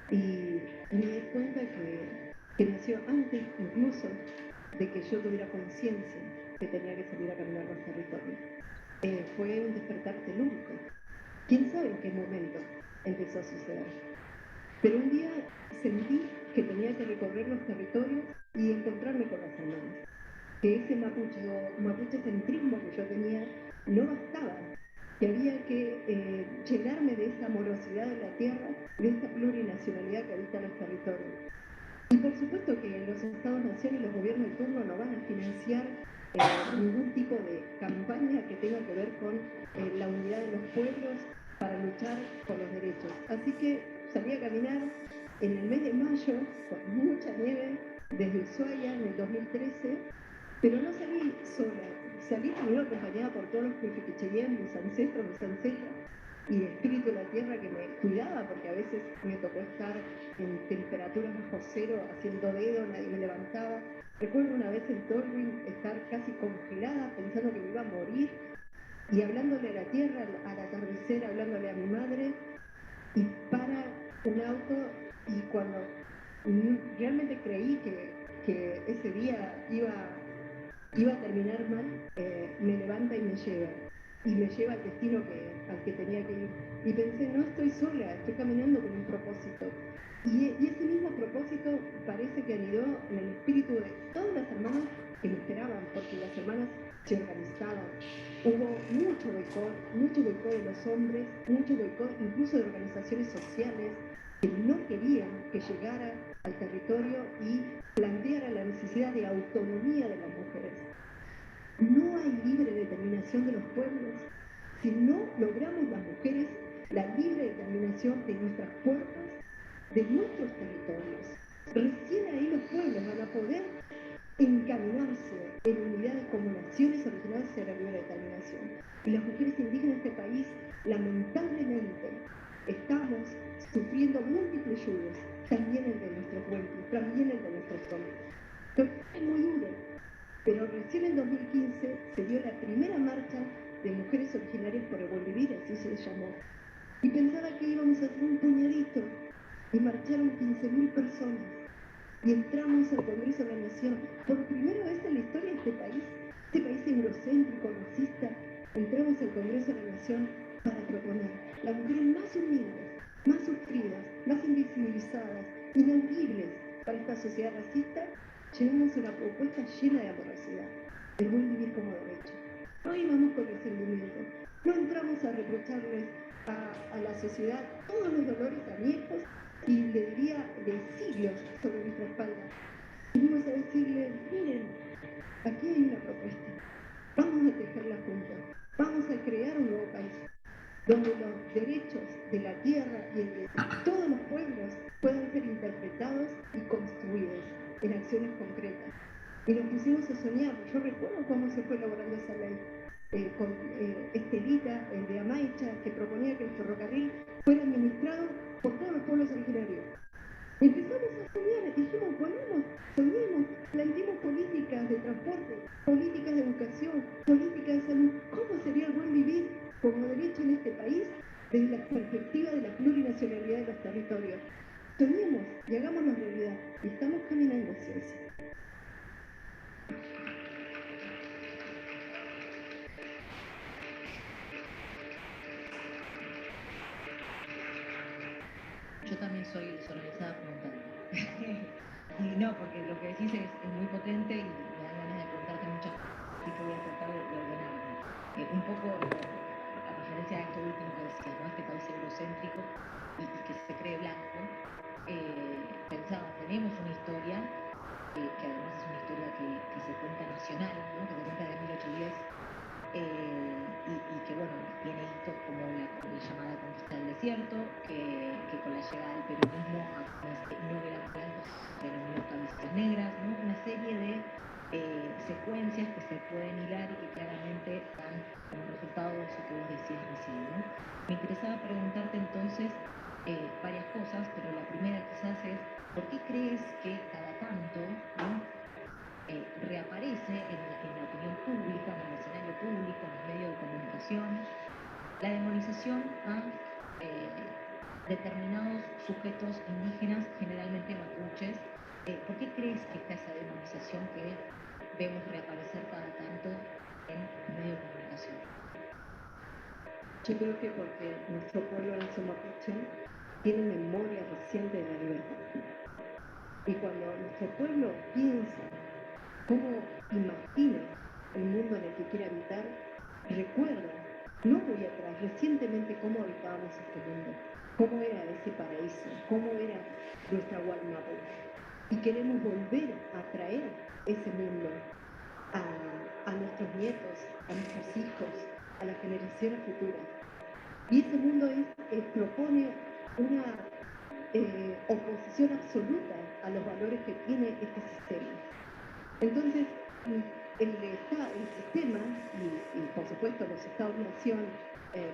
y me di cuenta que nació antes incluso de que yo tuviera conciencia que tenía que salir a caminar los territorios. Fue un despertar telúrico. ¿Quién sabe en qué momento empezó a suceder? Pero un día sentí que tenía que recorrer los territorios y encontrarme con las hermanas. Que ese mapuchecentrismo que yo tenía no bastaba, que había que llenarme de esa morosidad de la tierra, de esta plurinacionalidad que habita los territorios. Y por supuesto que los Estados-nación y los gobiernos de turno no van a financiar ningún tipo de campaña que tenga que ver con la unidad de los pueblos para luchar por los derechos. Así que salí a caminar en el mes de mayo, con mucha nieve, desde Ushuaia en el 2013, pero no salí sola, salí primero acompañada por todos los Cuifiquicheyén, mis ancestras, y espíritu de la tierra que me cuidaba, porque a veces me tocó estar en temperaturas bajo cero, haciendo dedo, nadie me levantaba. Recuerdo una vez en Tolwyn estar casi congelada, pensando que me iba a morir, y hablándole a la tierra, al atardecer, hablándole a mi madre, y para un auto, y cuando realmente creí que ese día iba a terminar mal, me levanta y me lleva al destino al que tenía que ir. Y pensé, no estoy sola, estoy caminando con un propósito. Y ese mismo propósito parece que anidó en el espíritu de todas las hermanas que me esperaban, porque las hermanas se organizaban. Hubo mucho boicot de los hombres, mucho boicot incluso de organizaciones sociales que no querían que llegara al territorio y planteara la necesidad de autonomía de las mujeres. No hay libre determinación de los pueblos si no logramos las mujeres la libre determinación de nuestras puertas, de nuestros territorios. Recién ahí los pueblos van a poder encaminarse en unidades como naciones originales hacia la libre determinación. Y las mujeres indígenas de este país, lamentablemente, estamos sufriendo múltiples yugos, también el de nuestros cuerpos, también el de nuestros hombres. Entonces, es muy duro. Pero recién en 2015 se dio la primera marcha de mujeres originarias por el buen vivir, así se llamó. Y pensaba que íbamos a hacer un puñadito, y marcharon 15.000 personas. Y entramos al Congreso de la Nación. Por primera vez en la historia de este país eurocéntrico, racista, entramos al Congreso de la Nación para proponer las mujeres más humildes, más sufridas, más invisibilizadas, inaudibles para esta sociedad racista. Llevamos una propuesta llena de amorosidad, del buen vivir como derecho. No íbamos con resentimiento, no entramos a reprocharles a
a la sociedad todos los dolores añejos y le diría de siglos sobre nuestra espalda. Venimos a decirle, miren, aquí hay una propuesta, vamos a tejerla juntos, vamos a crear un nuevo país, donde los derechos de la tierra y el de todos los pueblos puedan ser interpretados y construidos en acciones concretas. Y nos pusimos a soñar. Yo recuerdo cómo se fue elaborando esa ley, con Estelita de Amaicha, que proponía que el ferrocarril fuera administrado por todos los pueblos originarios. Empezamos a soñar, dijimos, soñemos, planteemos políticas de transporte, políticas de educación, políticas de salud. ¿Cómo sería el buen vivir como derecho en este país desde la perspectiva de la plurinacionalidad de los territorios? Soñemos y hagámoslo realidad. Y estamos caminando hacia eso.
Yo también soy desorganizada mental. Y no, porque lo que decís es muy potente y me da ganas de preguntarte muchas cosas, así que voy a tratar de ordenarme. Un poco a referencia a esto último que decías, ¿no? Este país eurocéntrico y que se cree blanco. Pensaba, tenemos una historia, que además es una historia que se cuenta nacional, ¿no? Que se cuenta de 1810. Y que bueno, tiene hitos como la llamada conquista del desierto, que con la llegada del peronismo no eran blancos, eran cabezas negras, ¿no? Una serie de secuencias que se pueden hilar y que claramente dan como resultado eso que vos decías recién, ¿no? Me interesaba preguntarte entonces varias cosas, pero la primera quizás es, ¿por qué crees que cada tanto, ¿no? Reaparece en la opinión pública, en el escenario público, en los medios de comunicación, la demonización a determinados sujetos indígenas, generalmente mapuches? ¿Por qué crees que está esa demonización que vemos reaparecer cada tanto en los medios de comunicación?
Yo creo que porque nuestro pueblo nació mapuche tiene memoria reciente de la libertad. Y cuando nuestro pueblo piensa cómo imagina el mundo en el que quiere habitar, recuerda, no muy atrás, recientemente cómo habitábamos este mundo, cómo era ese paraíso, cómo era nuestra Gualmapu. Y queremos volver a traer ese mundo a nuestros nietos, a nuestros hijos, a las generaciones futuras. Y ese mundo propone una oposición absoluta a los valores que tiene este sistema. Entonces, el sistema y por supuesto los estados-nación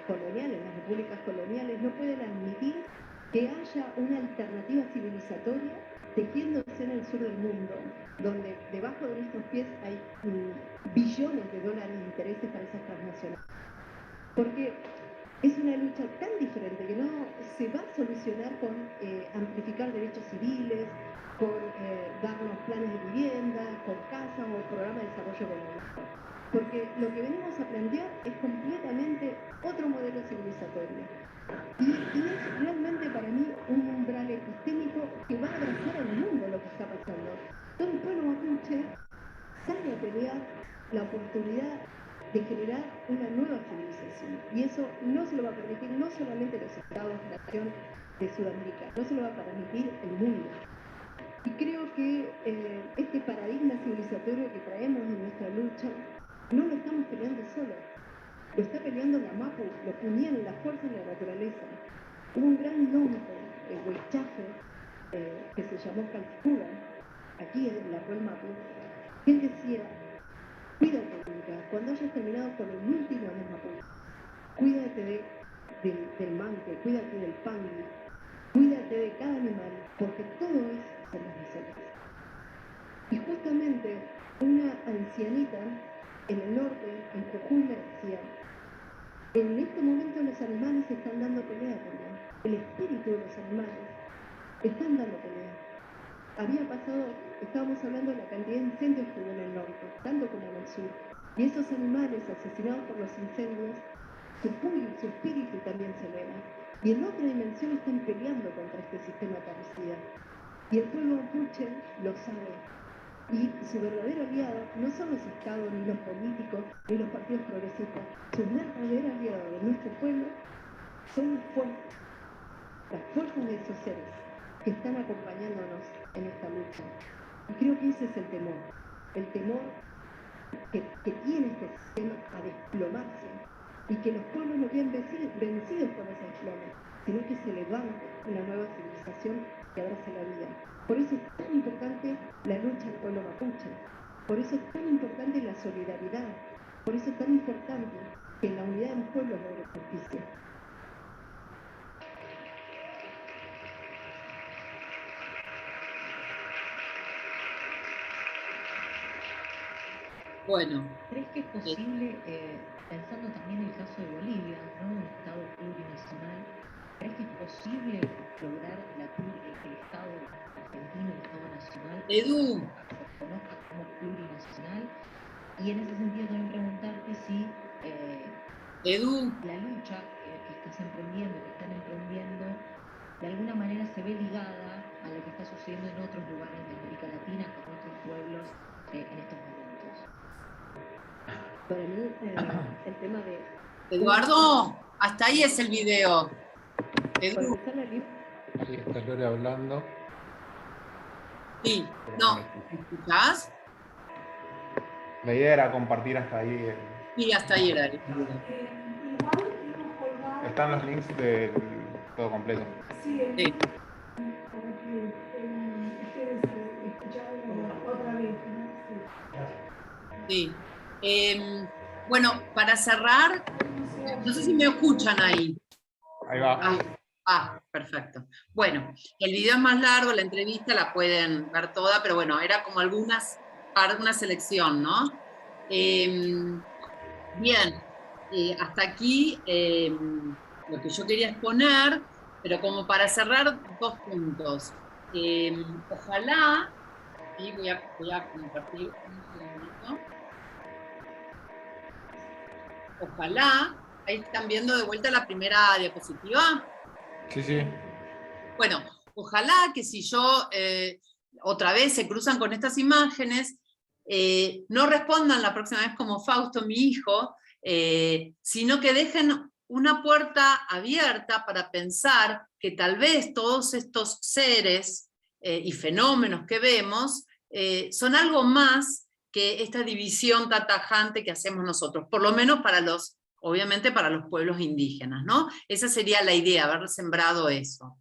coloniales, las repúblicas coloniales, no pueden admitir que haya una alternativa civilizatoria tejiéndose en el sur del mundo, donde debajo de nuestros pies hay billones de dólares de intereses para esas transnacionales. Porque es una lucha tan diferente que no se va a solucionar con amplificar derechos civiles, con darnos planes de vivienda, con casas o programas de desarrollo económico. Porque lo que venimos a plantear es completamente otro modelo civilizatorio. Y es realmente para mí un umbral epistémico que va a abrazar al mundo lo que está pasando. Todo el pueblo mapuche sale a pelear la oportunidad de generar una nueva civilización. Y eso no se lo va a permitir no solamente los estados-nación de Sudamérica, no se lo va a permitir el mundo. Y creo que este paradigma civilizatorio que traemos en nuestra lucha no lo estamos peleando solo, lo está peleando la Mapu, los puñales, las fuerzas de la naturaleza. Hubo un gran lonco, el Huaychafe, que se llamó Calcura, aquí en la Cuel Mapu, que él decía: cuídate, Inca, cuando hayas terminado con el último de los Mapu, cuídate del manque, cuídate del pangui, cuídate de cada animal, porque todo es por las nosotros. Y justamente una ancianita en el norte, en Jujuy, me decía: en este momento los animales están dando pelea también. El espíritu de los animales están dando pelea. Había pasado, estábamos hablando de la cantidad de incendios que hubo en el norte, tanto como en el sur. Y esos animales asesinados por los incendios, su puño, su espíritu también se eleva. Y en otra dimensión están peleando contra este sistema parricida. Y el pueblo mapuche lo sabe. Y su verdadero aliado no son los estados, ni los políticos, ni los partidos progresistas. Su verdadero aliado de nuestro pueblo son las fuerzas de esos seres que están acompañándonos en esta lucha. Y creo que ese es el temor que tiene este sistema a desplomarse, y que los pueblos no queden vencidos por ese desplome, sino que se levante una nueva civilización que abrace la vida. Por eso es tan importante la lucha del pueblo mapuche, por eso es tan importante la solidaridad, por eso es tan importante que en la unidad de los pueblos logre justicia.
Bueno.
¿Crees que es posible, pensando también en el caso de Bolivia, ¿no? Un Estado plurinacional, ¿crees que es posible lograr que el Estado argentino, el Estado nacional,
Edu,
se reconozca como plurinacional? Y en ese sentido también preguntarte si
Edu,
la lucha que estás emprendiendo, que están emprendiendo, de alguna manera se ve ligada a lo que está sucediendo en otros lugares de América Latina, con otros pueblos en estos momentos.
Para mí, el tema de...
Eduardo, hasta ahí es el video.
Para
Edu,
empezar la libre...
Sí, está Lore hablando.
sí, no, ¿me escuchás?
La idea era compartir hasta ahí.
Sí, hasta ahí era.
Igual hemos colgado.
Están los links del todo completo.
Sí, el
Sí.
para que ustedes escucharan otra vez, ¿no?
Sí. Bueno, para cerrar, no sé si me escuchan ahí.
Ahí va.
Perfecto. Bueno, el video es más largo, la entrevista la pueden ver toda, pero bueno, era como una selección, ¿no? Bien, hasta aquí lo que yo quería exponer, pero como para cerrar, 2 puntos. Ojalá, y voy a compartir un segundito. Ojalá, ahí están viendo de vuelta la primera diapositiva.
Sí, sí.
Bueno, ojalá que si yo otra vez se cruzan con estas imágenes, no respondan la próxima vez como Fausto, mi hijo, sino que dejen una puerta abierta para pensar que tal vez todos estos seres y fenómenos que vemos son algo más que esta división tan tajante que hacemos nosotros, por lo menos obviamente para los pueblos indígenas, ¿no? Esa sería la idea, haber sembrado eso.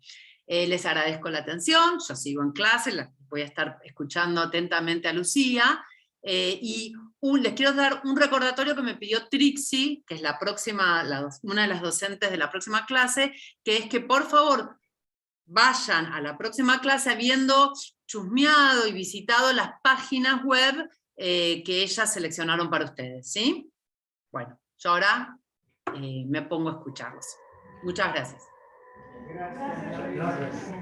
Les agradezco la atención, yo sigo en clase, voy a estar escuchando atentamente a Lucía, y les quiero dar un recordatorio que me pidió Trixie, que es una de las docentes de la próxima clase, que es que por favor vayan a la próxima clase habiendo chusmeado y visitado las páginas web que ellas seleccionaron para ustedes, ¿sí? Bueno, yo ahora me pongo a escucharlos. Muchas gracias.
Gracias.